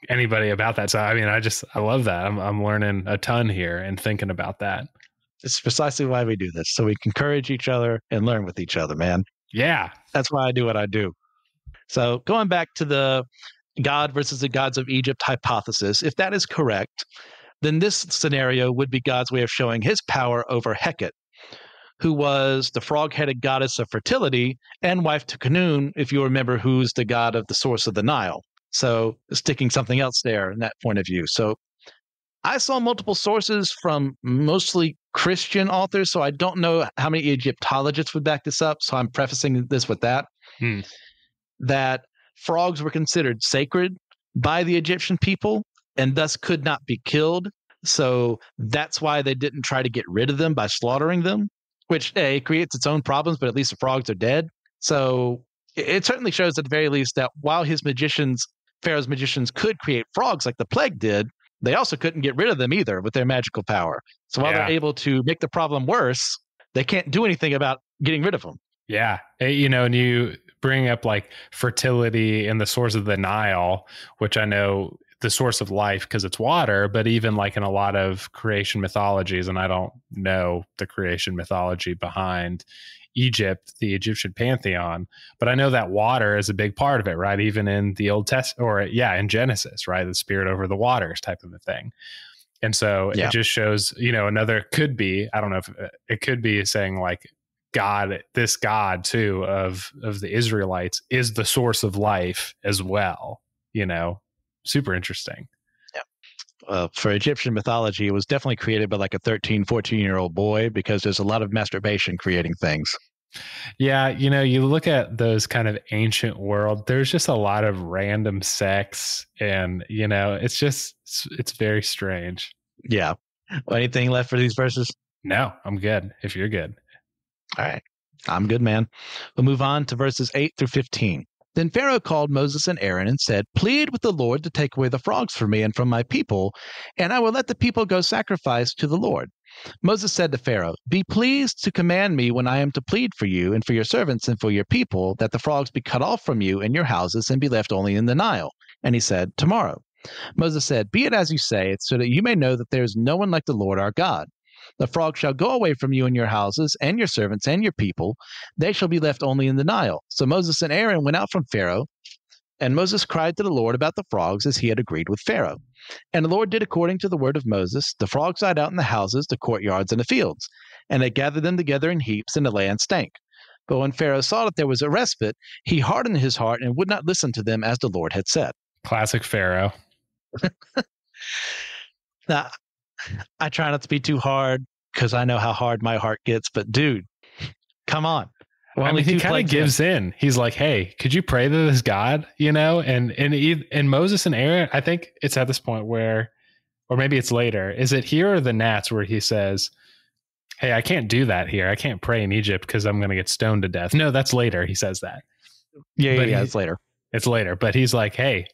anybody about that, so I mean, I love that. I'm learning a ton here and thinking about that. It's precisely why we do this, so we can encourage each other and learn with each other, man. Yeah. That's why I do what I do. So going back to the God versus the gods of Egypt hypothesis, if that is correct, then this scenario would be God's way of showing his power over Hecate, who was the frog-headed goddess of fertility and wife to Khnum, if you remember, who's the god of the source of the Nile. So sticking something else there in that point of view. So I saw multiple sources from mostly Christian authors, so I don't know how many Egyptologists would back this up. So I'm prefacing this with that, that frogs were considered sacred by the Egyptian people and thus could not be killed. So that's why they didn't try to get rid of them by slaughtering them, which it creates its own problems, but at least the frogs are dead. So it certainly shows at the very least that while Pharaoh's magicians could create frogs like the plague did, they also couldn't get rid of them either with their magical power. So while they're able to make the problem worse, they can't do anything about getting rid of them. Yeah. And you bring up like fertility and the source of the Nile, which I know the source of life because it's water, but even like in a lot of creation mythologies, and I don't know the creation mythology behind Egypt, the Egyptian pantheon, but I know that water is a big part of it, right? Even in the Old Testament, in Genesis, right? The spirit over the waters type of a thing. And so it just shows, another could be, I don't know if it could be saying like this God too of the Israelites is the source of life as well, super interesting. For Egyptian mythology, it was definitely created by like a 13, 14-year-old boy because there's a lot of masturbation creating things. Yeah, you look at those kind of ancient world, there's just a lot of random sex and, it's very strange. Yeah. Anything left for these verses? No, I'm good if you're good. All right. I'm good, man. We'll move on to verses 8 through 15. Then Pharaoh called Moses and Aaron and said, "Plead with the Lord to take away the frogs from me and from my people, and I will let the people go sacrifice to the Lord." Moses said to Pharaoh, "Be pleased to command me when I am to plead for you and for your servants and for your people, that the frogs be cut off from you and your houses and be left only in the Nile." And he said, "Tomorrow." Moses said, "Be it as you say, so that you may know that there is no one like the Lord our God. The frogs shall go away from you and your houses and your servants and your people. They shall be left only in the Nile." So Moses and Aaron went out from Pharaoh, and Moses cried to the Lord about the frogs as he had agreed with Pharaoh. And the Lord did according to the word of Moses. The frogs died out in the houses, the courtyards, and the fields, and they gathered them together in heaps, and the land stank. But when Pharaoh saw that there was a respite, he hardened his heart and would not listen to them as the Lord had said. Classic Pharaoh. Now, I try not to be too hard because I know how hard my heart gets, but dude, come on. He kind of gives in. He's like, "Hey, could you pray to this God?" And Moses and Aaron, I think it's at this point where, or maybe it's later. Is it here or the Nats where he says, "Hey, I can't do that here. I can't pray in Egypt because I'm going to get stoned to death." No, that's later. He says that. Yeah, it's later. It's later, but he's like, "Hey,"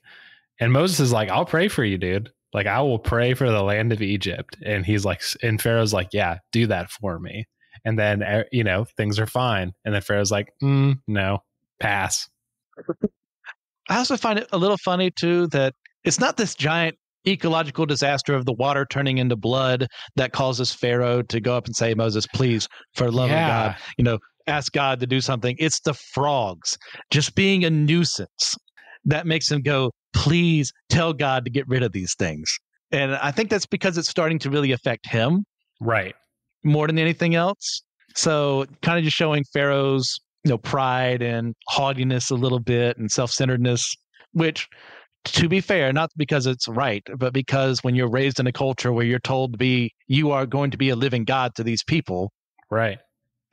and Moses is like, "I'll pray for you, dude. Like, I will pray for the land of Egypt." And he's like, and Pharaoh's like, "Yeah, do that for me." And then, things are fine. And then Pharaoh's like, "No, pass." I also find it a little funny, too, that it's not this giant ecological disaster of the water turning into blood that causes Pharaoh to go up and say, "Moses, please, for the love of God, ask God to do something." It's the frogs just being a nuisance that makes him go, "Please tell God to get rid of these things." And I think that's because it's starting to really affect him. Right. More than anything else. So kind of just showing Pharaoh's, pride and haughtiness a little bit and self-centeredness, which, to be fair, not because it's right, but because when you're raised in a culture where you're told you are going to be a living God to these people. Right.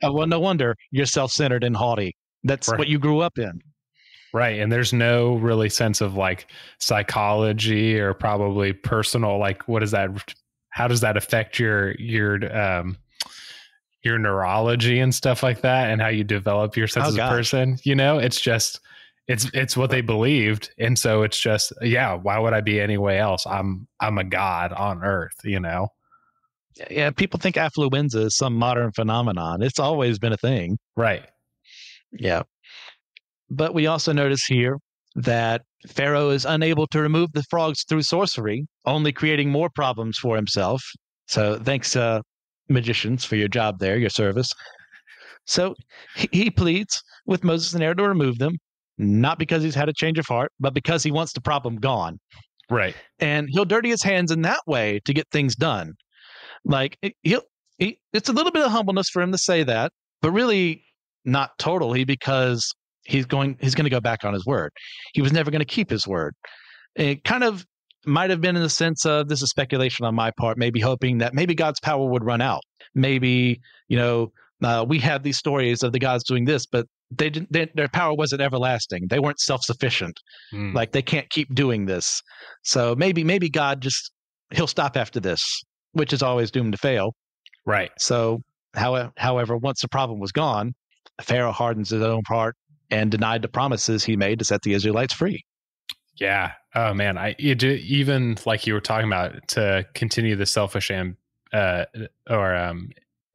Well, no wonder you're self-centered and haughty. That's what you grew up in. Right. And there's no really sense of like psychology or probably personal, like, what is that? How does that affect your neurology and stuff like that, and how you develop your sense as a person? It's just, it's what they believed. And so it's just, why would I be any way else? I'm a god on earth, Yeah. People think affluenza is some modern phenomenon. It's always been a thing. Right. Yeah. But we also notice here that Pharaoh is unable to remove the frogs through sorcery, only creating more problems for himself. So thanks, magicians, for your job there, your service. So he pleads with Moses and Aaron to remove them, not because he's had a change of heart, but because he wants the problem gone. Right. And he'll dirty his hands in that way to get things done. Like, it's a little bit of humbleness for him to say that, but really not totally, because he's going to go back on his word. He was never going to keep his word. It kind of might have been in the sense of, this is speculation on my part, maybe hoping that maybe God's power would run out. Maybe, we have these stories of the gods doing this, but their power wasn't everlasting. They weren't self-sufficient. Like, they can't keep doing this. So maybe God just he'll stop after this, which is always doomed to fail. Right. So, however, once the problem was gone, Pharaoh hardens his own heart and denied the promises he made to set the Israelites free. Yeah. Oh man. Even like you were talking about, to continue the selfish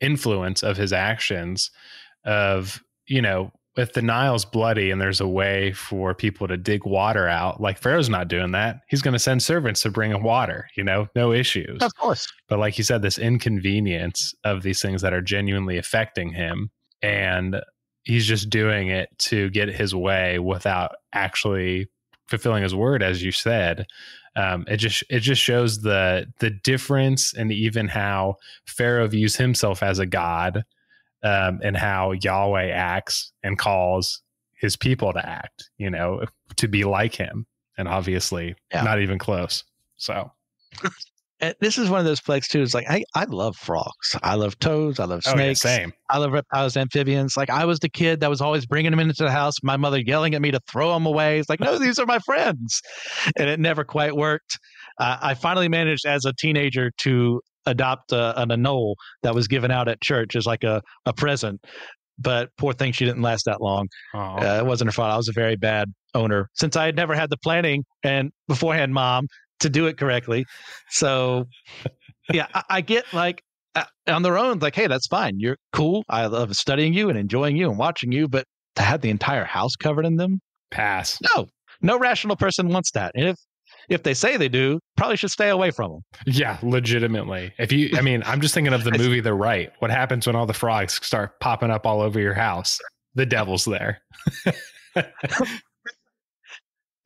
influence of his actions of, if the Nile's bloody and there's a way for people to dig water out, like Pharaoh's not doing that. He's going to send servants to bring him water, no issues. Of course. But like you said, this inconvenience of these things that are genuinely affecting him, and he's just doing it to get his way without actually fulfilling his word, as you said. It just shows the difference, and even how Pharaoh views himself as a god, and how Yahweh acts and calls his people to act, to be like him, and obviously not even close. So And this is one of those plagues too. It's like, I love frogs. I love toads. I love snakes. Oh, yeah, same. I love reptiles, amphibians. Like, I was the kid that was always bringing them into the house. My mother yelling at me to throw them away. It's like, no, these are my friends. And it never quite worked. I finally managed as a teenager to adopt an anole that was given out at church as like a present. But poor thing, she didn't last that long. It wasn't her fault. I was a very bad owner since I had never had the planning and beforehand mom to do it correctly. So yeah, I get like on their own, like, hey, that's fine. You're cool. I love studying you and enjoying you and watching you, but to have the entire house covered in them? Pass. No rational person wants that. And if they say they do, probably should stay away from them. Yeah, legitimately. I'm just thinking of the movie The Right. What happens when all the frogs start popping up all over your house? The devil's there.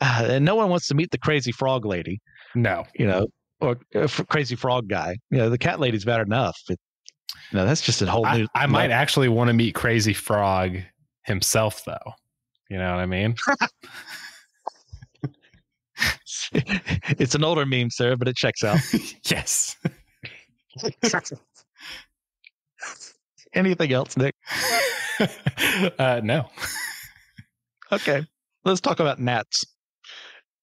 And no one wants to meet the crazy frog lady. No. Or crazy frog guy. The cat lady's bad enough. But, that's just a whole new... I might actually want to meet Crazy Frog himself, though. You know what I mean? It's an older meme, sir, but it checks out. Yes. Anything else, Nick? No. Okay. Let's talk about gnats.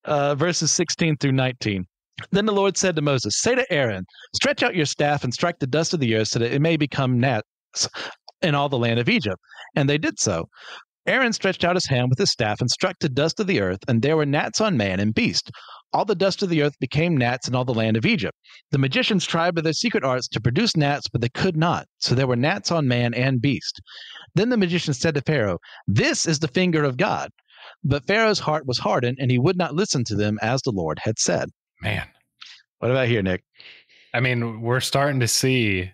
Verses 16 through 19. Then the Lord said to Moses, say to Aaron, stretch out your staff and strike the dust of the earth so that it may become gnats in all the land of Egypt. And they did so. Aaron stretched out his hand with his staff and struck the dust of the earth, and there were gnats on man and beast. All the dust of the earth became gnats in all the land of Egypt. The magicians tried by their secret arts to produce gnats, but they could not. So there were gnats on man and beast. Then the magicians said to Pharaoh, this is the finger of God. But Pharaoh's heart was hardened, and he would not listen to them as the Lord had said. Man. What about here, Nick? We're starting to see,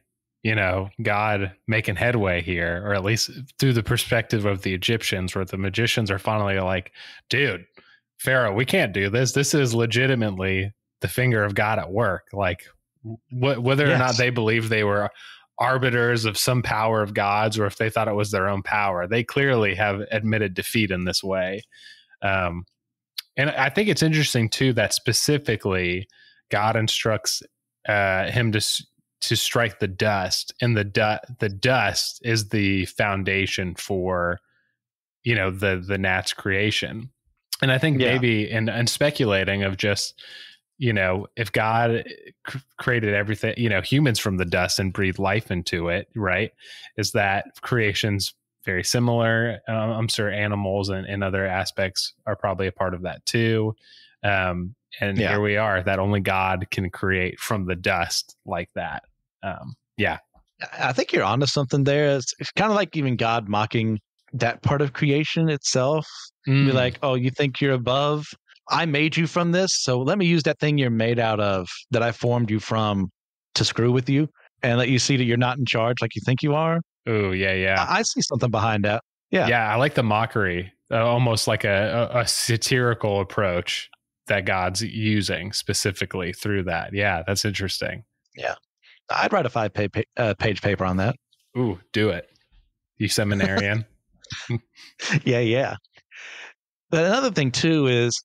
God making headway here, or at least through the perspective of the Egyptians, where the magicians are finally like, dude, Pharaoh, we can't do this. This is legitimately the finger of God at work. Like, whether or not they believe they were arbiters of some power of God's, or if they thought it was their own power, they clearly have admitted defeat in this way. And I think it's interesting too that specifically God instructs him to strike the dust, and the dust is the foundation for the gnat's creation. And I think maybe and speculating of just if God created everything, humans from the dust and breathed life into it, right? Is that creation's very similar. I'm sure animals and other aspects are probably a part of that too. Here we are, that only God can create from the dust like that. I think you're onto something there. It's kind of like even God mocking that part of creation itself. Be like, oh, you think you're above? I made you from this, so let me use that thing you're made out of, that I formed you from, to screw with you and let you see that you're not in charge like you think you are. Oh, yeah. I see something behind that. Yeah, I like the mockery, almost like a satirical approach that God's using specifically through that. Yeah, that's interesting. Yeah. I'd write a 5-page paper on that. Ooh, do it. You seminarian. Yeah. But another thing too is,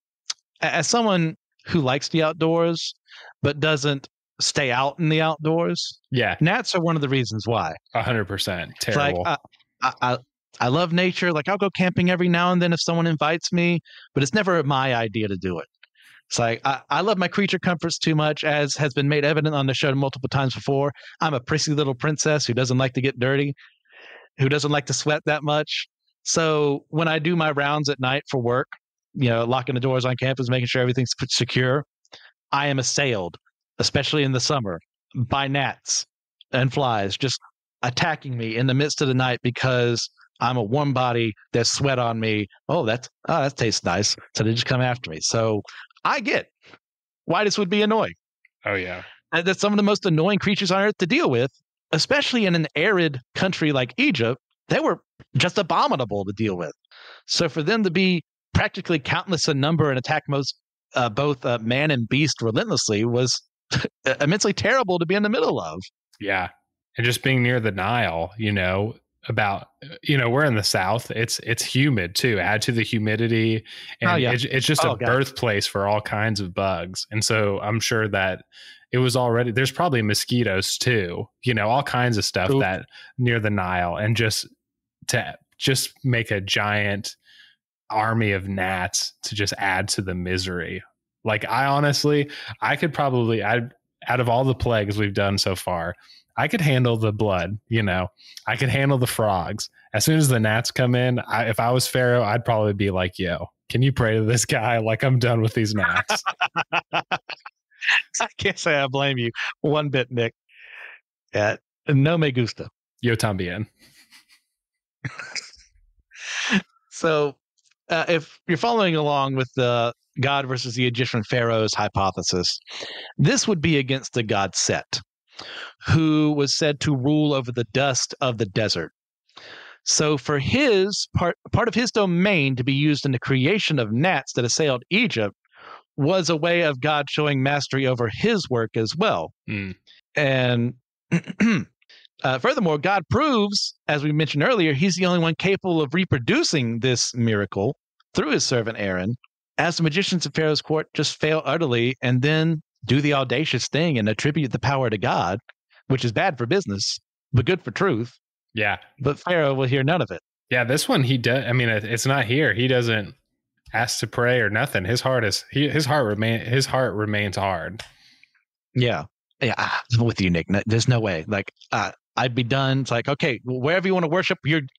as someone who likes the outdoors but doesn't stay out in the outdoors, gnats are one of the reasons why. 100%. Terrible. Like, I love nature. Like, I'll go camping every now and then if someone invites me, but it's never my idea to do it. It's like, I love my creature comforts too much, as has been made evident on the show multiple times before. I'm a prissy little princess who doesn't like to get dirty, who doesn't like to sweat that much. So when I do my rounds at night for work, locking the doors on campus, making sure everything's secure, I am assailed, especially in the summer, by gnats and flies just attacking me in the midst of the night because I'm a warm body. There's sweat on me. That tastes nice. So they just come after me. So I get why this would be annoying. Oh, yeah. And that's some of the most annoying creatures on earth to deal with, especially in an arid country like Egypt. They were just abominable to deal with. So for them to be practically countless in number and attack both man and beast relentlessly was immensely terrible to be in the middle of. Yeah. And just being near the Nile, we're in the South. It's humid too. Add to the humidity, and it's just a birthplace for all kinds of bugs. And so I'm sure that it was already, there's probably mosquitoes too, all kinds of stuff that near the Nile, and to make a giant army of gnats to just add to the misery. Like, I could probably, out of all the plagues we've done so far, I could handle the blood, I could handle the frogs. As soon as the gnats come in, if I was Pharaoh, I'd probably be like, yo, can you pray to this guy? Like, I'm done with these gnats. I can't say I blame you one bit, Nick. No me gusta. Yo también. So if you're following along with the God versus the Egyptian pharaohs hypothesis, this would be against the god Set, who was said to rule over the dust of the desert. So for his part of his domain to be used in the creation of gnats that assailed Egypt was a way of God showing mastery over his work as well. And furthermore, God proves, as we mentioned earlier, he's the only one capable of reproducing this miracle through his servant Aaron, as the magicians of Pharaoh's court just fail utterly and then do the audacious thing and attribute the power to God, which is bad for business, but good for truth. Yeah. But Pharaoh will hear none of it. Yeah, this one he does. I mean, it's not here. He doesn't ask to pray or nothing. His heart remains hard. Yeah. Yeah, I'm with you, Nick. There's no way. Like, I'd be done. It's like, okay, wherever you want to worship,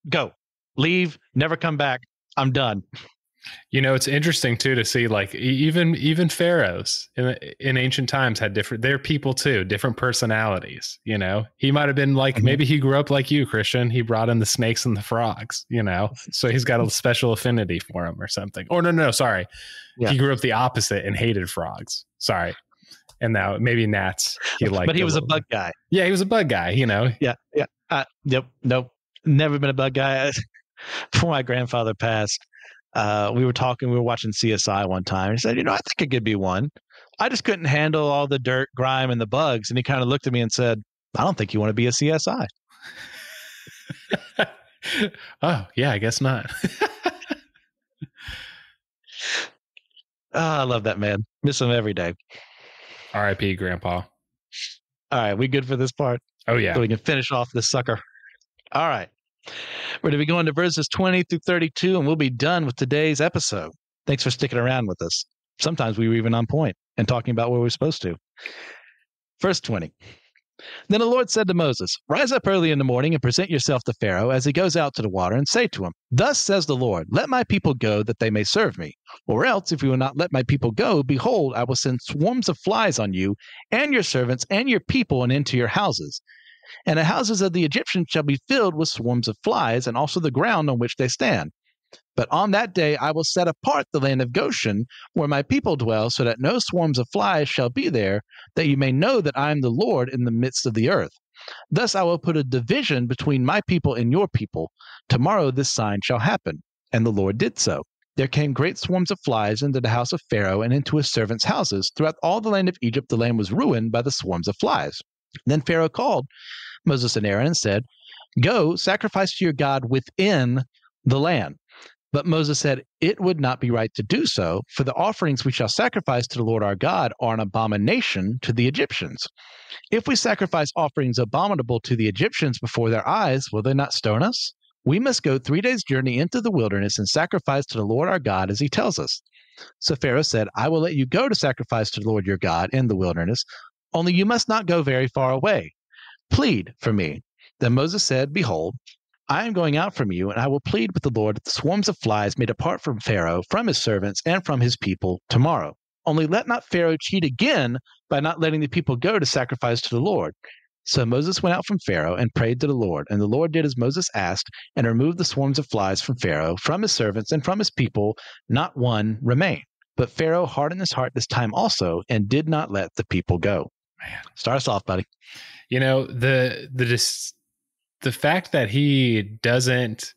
go. Leave, never come back. I'm done. It's interesting too to see, like, even pharaohs in ancient times had they're people too, different personalities. He might have been like, maybe he grew up like you, Christian. He brought in the snakes and the frogs, so he's got a special affinity for them or something. Or no, sorry. Yeah. He grew up the opposite and hated frogs. Sorry. And now maybe gnats he liked. But he was a bug guy. Yeah, he was a bug guy, Yeah. Yep. Nope. Never been a bug guy. Before my grandfather passed, we were watching CSI one time. He said, I think it could be one. I just couldn't handle all the dirt, grime, and the bugs. And he kind of looked at me and said, I don't think you want to be a CSI. Oh, yeah, I guess not. I love that man. Miss him every day. R.I.P. Grandpa. All right, we good for this part? Oh, yeah. So we can finish off this sucker. All right. We're going to be going to verses 20 through 32, and we'll be done with today's episode. Thanks for sticking around with us. Sometimes we were even on point and talking about what we were supposed to. Verse 20. Then the Lord said to Moses, Rise up early in the morning and present yourself to Pharaoh as he goes out to the water, and say to him, Thus says the Lord, Let my people go, that they may serve me. Or else, if you will not let my people go, behold, I will send swarms of flies on you, and your servants, and your people, and into your houses. And the houses of the Egyptians shall be filled with swarms of flies, and also the ground on which they stand. But on that day I will set apart the land of Goshen, where my people dwell, so that no swarms of flies shall be there, that you may know that I am the Lord in the midst of the earth. Thus I will put a division between my people and your people. Tomorrow this sign shall happen. And the Lord did so. There came great swarms of flies into the house of Pharaoh and into his servants' houses. Throughout all the land of Egypt the land was ruined by the swarms of flies. Then Pharaoh called Moses and Aaron and said, Go, sacrifice to your God within the land. But Moses said, It would not be right to do so, for the offerings we shall sacrifice to the Lord our God are an abomination to the Egyptians. If we sacrifice offerings abominable to the Egyptians before their eyes, will they not stone us? We must go 3 days' journey into the wilderness and sacrifice to the Lord our God as he tells us. So Pharaoh said, I will let you go to sacrifice to the Lord your God in the wilderness, only you must not go very far away. Plead for me. Then Moses said, Behold, I am going out from you, and I will plead with the Lord that the swarms of flies may depart from Pharaoh, from his servants, and from his people tomorrow. Only let not Pharaoh cheat again by not letting the people go to sacrifice to the Lord. So Moses went out from Pharaoh and prayed to the Lord, and the Lord did as Moses asked, and removed the swarms of flies from Pharaoh, from his servants, and from his people. Not one remained. But Pharaoh hardened his heart this time also, and did not let the people go. Man. Start us off, buddy. You know, the fact that he doesn't,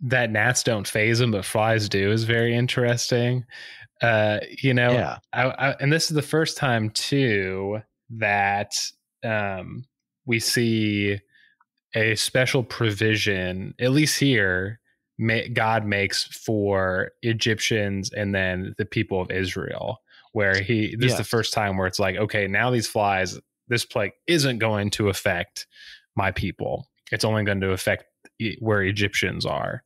that gnats don't phase him, but flies do, is very interesting. You know, Yeah. And this is the first time too that we see a special provision, at least here, God makes for Egyptians and then the people of Israel, where this is the first time where it's like, okay, now these flies, this plague isn't going to affect my people. It's only going to affect where Egyptians are.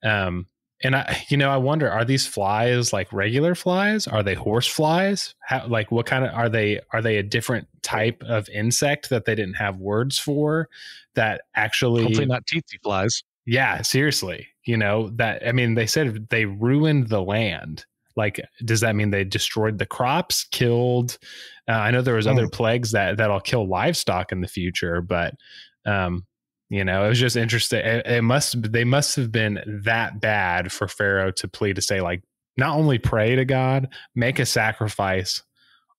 And I wonder, are these flies like regular flies? Are they horse flies? What kind of, are they a different type of insect that they didn't have words for, that actually, hopefully not tsetse flies. Yeah, seriously. They said they ruined the land. Like, does that mean they destroyed the crops, killed? I know there was other plagues that'll kill livestock in the future, but it was just interesting. They must have been that bad for Pharaoh to plead to say, like, not only pray to God, make a sacrifice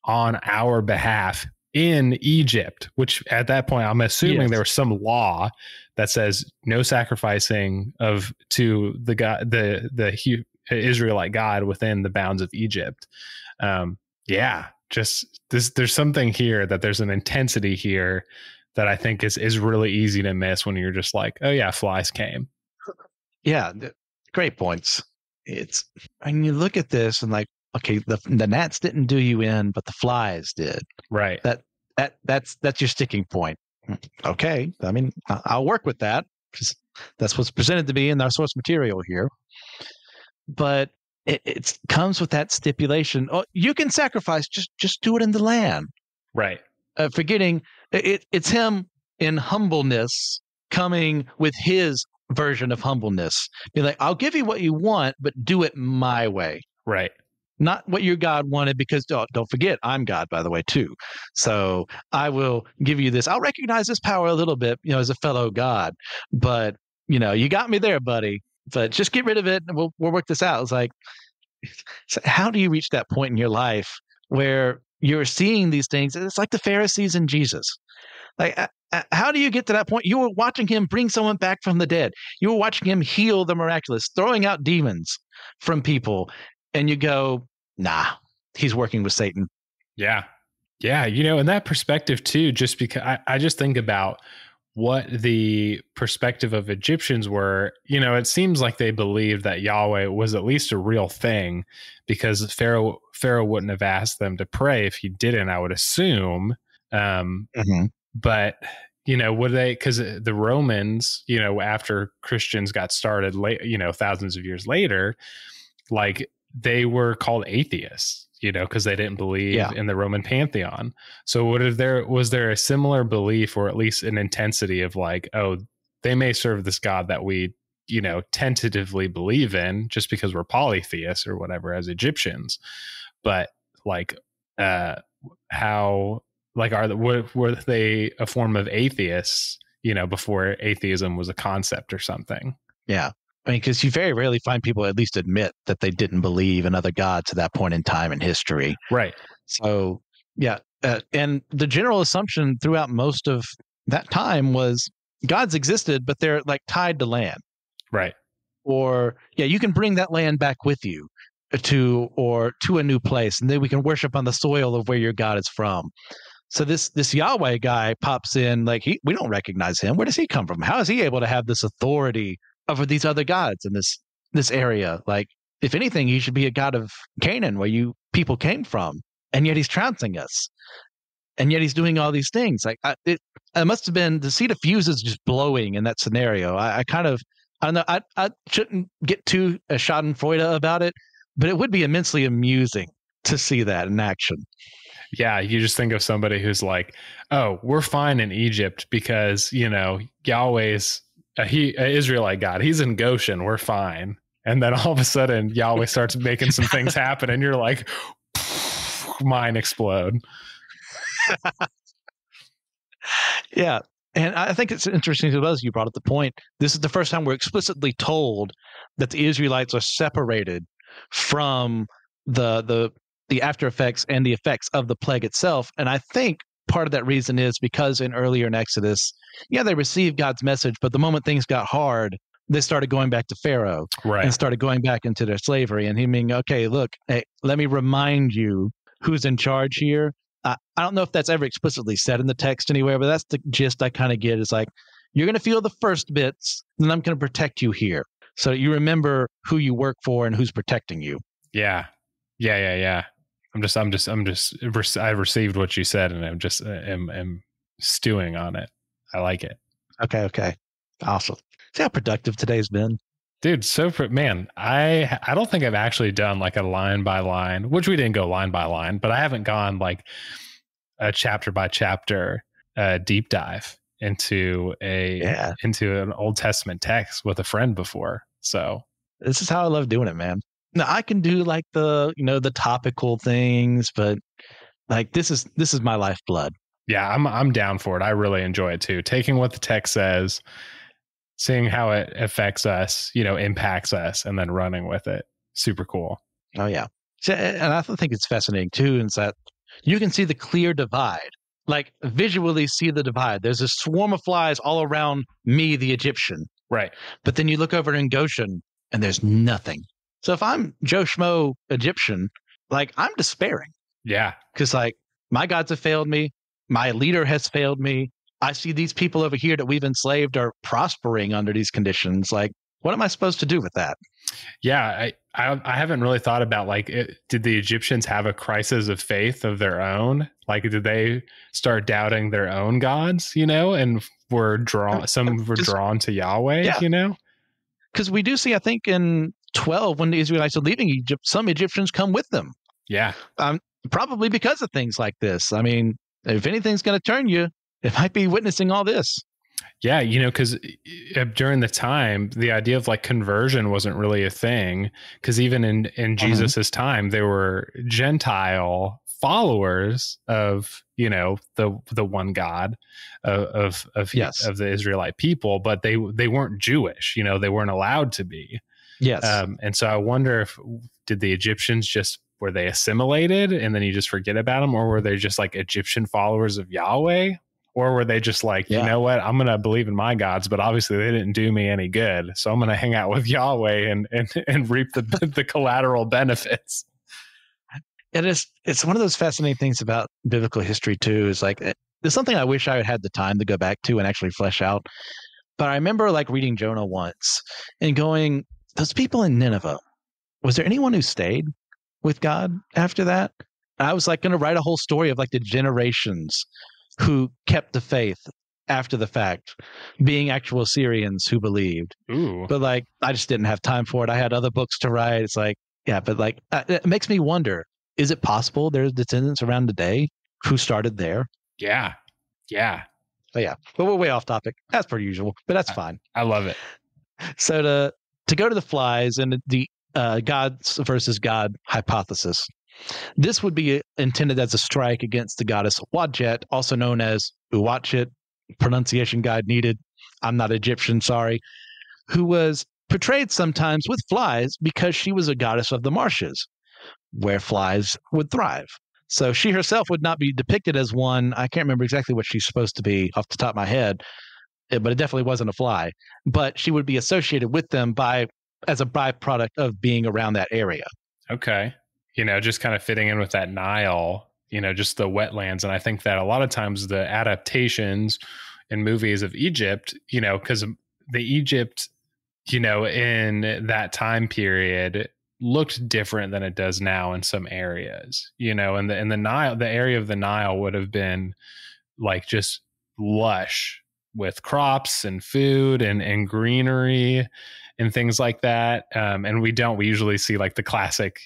on our behalf in Egypt, which at that point, I'm assuming there was some law that says no sacrificing to the God, the Israelite God within the bounds of Egypt. There's something here, that there's an intensity here that I think is really easy to miss when you're just like, oh yeah, flies came. Yeah, great points. And you look at this and like, okay, the gnats didn't do you in, but the flies did. Right. That's your sticking point. Okay, I mean, I'll work with that because that's what's presented to me in our source material here. But it comes with that stipulation. Oh, you can sacrifice, just do it in the land. Right. Forgetting it's him in humbleness coming with his version of humbleness. Be like, I'll give you what you want, but do it my way. Right. Not what your God wanted, because don't forget, I'm God, by the way, too. So I will give you this. I'll recognize this power a little bit, as a fellow God. But, you got me there, buddy. But just get rid of it and we'll work this out. It's like, so how do you reach that point in your life where you're seeing these things? It's like the Pharisees and Jesus. Like, how do you get to that point? You were watching him bring someone back from the dead. You were watching him heal the miraculous, throwing out demons from people. And you go, nah, he's working with Satan. Yeah. Yeah. In that perspective too, just because I just think about what the perspective of Egyptians were. It seems like they believed that Yahweh was at least a real thing, because Pharaoh wouldn't have asked them to pray if he didn't, I would assume. But would they, because the Romans, after Christians got started late, thousands of years later, like, they were called atheists, because they didn't believe in the Roman pantheon. So was there a similar belief, or at least an intensity of like, oh, they may serve this God that we, tentatively believe in just because we're polytheists or whatever as Egyptians. But like, were they a form of atheists, before atheism was a concept or something? Yeah. I mean, because you very rarely find people at least admit that they didn't believe in other gods to that point in time in history. Right. So, yeah. And the general assumption throughout most of that time was gods existed, but they're like tied to land. Right. Or, you can bring that land back with you to a new place, and then we can worship on the soil of where your God is from. So this Yahweh guy pops in, like, we don't recognize him. Where does he come from? How is he able to have this authority over these other gods in this area? Like, if anything, he should be a god of Canaan, where you people came from, and yet he's trouncing us, and yet he's doing all these things. Like, it must have been, to see the fuses just blowing in that scenario. I don't know. I shouldn't get too schadenfreude about it, but it would be immensely amusing to see that in action. Yeah, you just think of somebody who's like, oh, we're fine in Egypt because, Yahweh's a Israelite God. He's in Goshen. We're fine. And then all of a sudden, Yahweh starts making some things happen, and you're like, mine explode. Yeah. And I think it's interesting to us, you brought up the point. This is the first time we're explicitly told that the Israelites are separated from the after effects and the effects of the plague itself. And I think part of that reason is because earlier in Exodus, they received God's message, but the moment things got hard, they started going back to Pharaoh and started going back into their slavery. And he mean, okay, look, hey, let me remind you who's in charge here. I don't know if that's ever explicitly said in the text anywhere, but that's the gist I kind of get. Is like, you're going to feel the first bits, and I'm going to protect you here. So you remember who you work for and who's protecting you. Yeah. I received what you said, and I'm just am stewing on it. I like it. Okay. Awesome. See how productive today's been? Dude, man, I don't think I've actually done like a line by line, which we didn't go line by line, but I haven't gone like a chapter by chapter deep dive into an Old Testament text with a friend before. So this is how I love doing it, man. Now I can do like the topical things, but like this is my lifeblood. Yeah, I'm down for it. I really enjoy it too. Taking what the text says, seeing how it affects us, impacts us, and then running with it. Super cool. Oh, yeah. And I think it's fascinating, too, is that you can see the clear divide, like visually see the divide. There's a swarm of flies all around me, the Egyptian. Right. But then you look over in Goshen, and there's nothing. So if I'm Joe Schmo Egyptian, like, I'm despairing. Yeah. Because, like, my gods have failed me. My leader has failed me. I see these people over here that we've enslaved are prospering under these conditions. Like, what am I supposed to do with that? Yeah, I haven't really thought about did the Egyptians have a crisis of faith of their own? Like, did they start doubting their own gods, and were drawn to Yahweh, Because we do see, I think in 12, when the Israelites are leaving Egypt, some Egyptians come with them. Yeah. Probably because of things like this. I mean, if anything's going to turn you, it might be witnessing all this. Yeah, because during the time, the idea of like conversion wasn't really a thing. Because even in Jesus's time, there were Gentile followers of the one God of the Israelite people, but they weren't Jewish. They weren't allowed to be. Yes. And so I wonder did the Egyptians were they assimilated and then you just forget about them, or were they just like Egyptian followers of Yahweh? Or were they just like, you know what, I'm going to believe in my gods, but obviously they didn't do me any good. So I'm going to hang out with Yahweh and reap the collateral benefits. It's one of those fascinating things about biblical history too, is like, there's something I wish I had the time to go back to and actually flesh out. But I remember like reading Jonah once and going, those people in Nineveh, was there anyone who stayed with God after that? And I was like going to write a whole story of like the generations who kept the faith after the fact, being actual Syrians who believed. Ooh. But like, I just didn't have time for it. I had other books to write. It's like, but like, it makes me wonder, is it possible there's descendants around today who started there? Yeah. But we're way off topic, as per usual, but that's fine. I love it. So to go to the flies and the gods versus God hypothesis, this would be intended as a strike against the goddess Wadjet, also known as Uwatchit, pronunciation guide needed. I'm not Egyptian, sorry, who was portrayed sometimes with flies because she was a goddess of the marshes, where flies would thrive. So she herself would not be depicted as one. I can't remember exactly what she's supposed to be off the top of my head, but it definitely wasn't a fly. But she would be associated with them as a byproduct of being around that area. Okay. Just kind of fitting in with that Nile, just the wetlands. And I think that a lot of times the adaptations in movies of Egypt, because the Egypt, in that time period looked different than it does now in some areas, and the Nile, the area of the Nile would have been like just lush with crops and food and greenery. and things like that. And we usually see like the classic,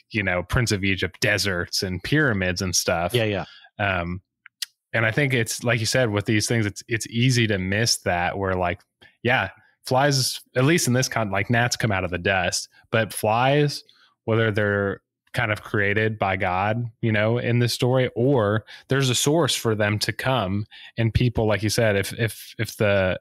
Prince of Egypt deserts and pyramids and stuff. Yeah. And I think it's like you said, with these things, it's easy to miss that, where like, yeah, flies, at least in this like gnats come out of the dust, but flies, whether they're kind of created by God, in this story, or there's a source for them to come, and people, like you said, if it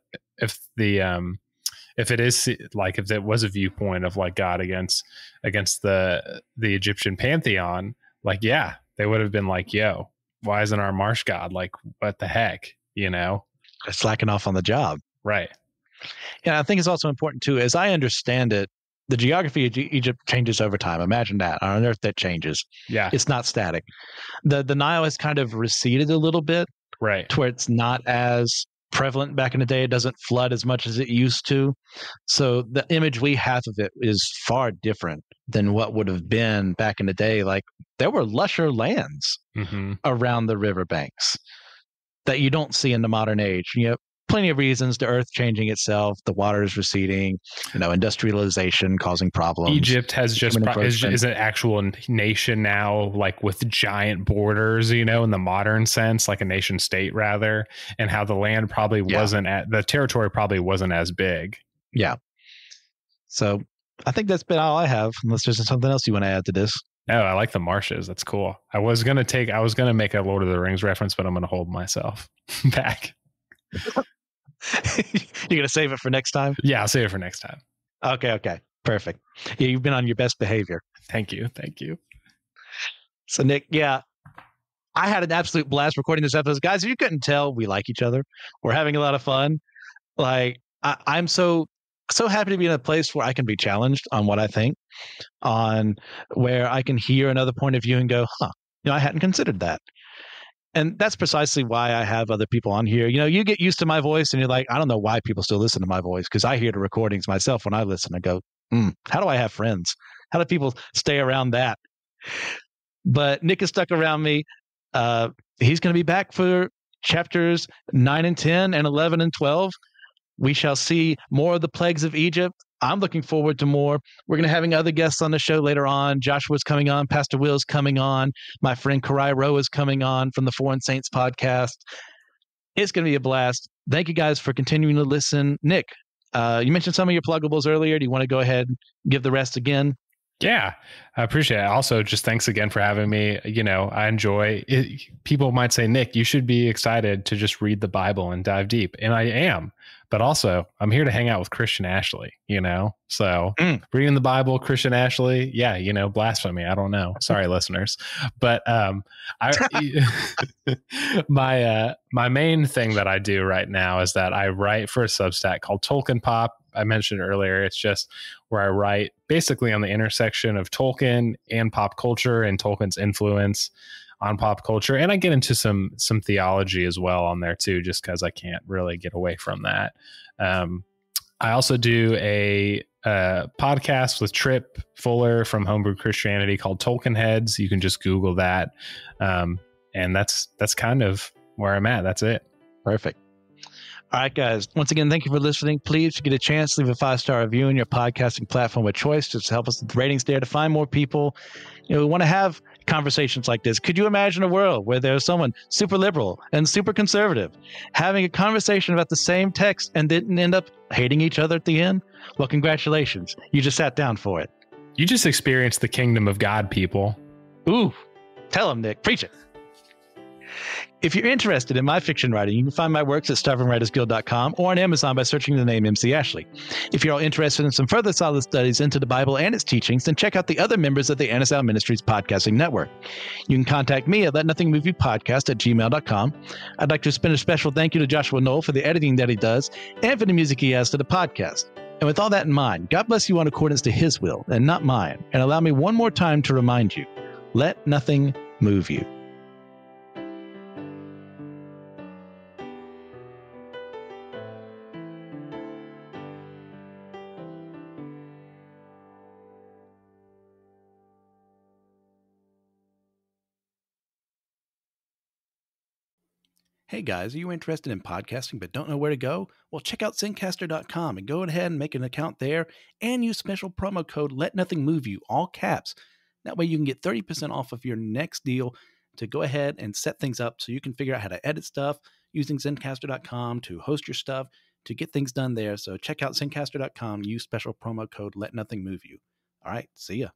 is like, if it was a viewpoint of like God against the Egyptian pantheon, like, yeah, they would have been like, yo, why isn't our marsh god, like, what the heck, Slacking off on the job. Right. Yeah, I think it's also important too, as I understand it, the geography of Egypt changes over time. Imagine that. On Earth, that changes. Yeah. It's not static. The Nile has kind of receded a little bit, right, to where it's not as prevalent back in the day. It doesn't flood as much as it used to. So the image we have of it is far different than what would have been back in the day. Like, there were lusher lands around the riverbanks that you don't see in the modern age. Plenty of reasons: the earth changing itself, the water is receding, industrialization causing problems. Egypt has is an actual nation now, like with giant borders, in the modern sense, like a nation state rather, and how the land probably wasn't the territory probably wasn't as big. Yeah. So I think that's been all I have, unless there's something else you want to add to this. Oh, I like the marshes. That's cool. I was going to make a Lord of the Rings reference, but I'm going to hold myself back. You're going to save it for next time? Yeah, I'll save it for next time. Okay. Perfect. Yeah, you've been on your best behavior. Thank you. So, Nick, I had an absolute blast recording this episode. Guys, if you couldn't tell, we like each other. We're having a lot of fun. Like, I'm so happy to be in a place where I can be challenged on what I think, on where I can hear another point of view and go, I hadn't considered that. And that's precisely why I have other people on here. You get used to my voice and you're like, I don't know why people still listen to my voice, because I hear the recordings myself when I listen. I go, how do I have friends? How do people stay around that? But Nick is stuck around me. He's going to be back for chapters 9 and 10 and 11 and 12. We shall see more of the plagues of Egypt. I'm looking forward to more. We're going to having other guests on the show later on. Joshua's coming on. Pastor Will's coming on. My friend Karai Rowe is coming on from the Foreign Saints podcast. It's going to be a blast. Thank you guys for continuing to listen. Nick, you mentioned some of your pluggables earlier. Do you want to go ahead and give the rest again? Yeah, I appreciate it. Also, just thanks again for having me. I enjoy it. People might say, Nick, you should be excited to just read the Bible and dive deep. And I am. But also, I'm here to hang out with Christian Ashley, So reading the Bible, Christian Ashley, blasphemy. I don't know. Sorry, listeners. But my main thing that I do right now is that I write for a Substack called Tolkien Pop. I mentioned earlier, it's just where I write basically on the intersection of Tolkien and pop culture and Tolkien's influence on pop culture. And I get into some theology as well on there too, just because I can't really get away from that. I also do a podcast with Trip Fuller from Homebrew Christianity called Tolkien Heads. You can just Google that. And that's kind of where I'm at. That's it. Perfect. All right, guys. Once again, thank you for listening. Please, if you get a chance, leave a 5-star review on your podcasting platform of choice. Just to help us with the ratings there to find more people. We want to have conversations like this. Could you imagine a world where there's someone super liberal and super conservative having a conversation about the same text and didn't end up hating each other at the end? Well, congratulations. You just sat down for it. You just experienced the kingdom of God, people. Ooh, tell them, Nick. Preach it. If you're interested in my fiction writing, you can find my works at stubbornwritersguild.com or on Amazon by searching the name MC Ashley. If you're all interested in some further solid studies into the Bible and its teachings, then check out the other members of the NSL Ministries podcasting network. You can contact me at letnothingmoveyoupodcast@gmail.com. I'd like to spend a special thank you to Joshua Knoll for the editing that he does and for the music he has to the podcast. And with all that in mind, God bless you in accordance to his will and not mine. And allow me one more time to remind you, let nothing move you. Hey guys, are you interested in podcasting but don't know where to go? Well, check out Zencaster.com and go ahead and make an account there and use special promo code Let Nothing Move You, all caps. That way you can get 30% off of your next deal to go ahead and set things up so you can figure out how to edit stuff using Zencaster.com to host your stuff, to get things done there. So check out Zencaster.com, use special promo code Let Nothing Move You. All right, see ya.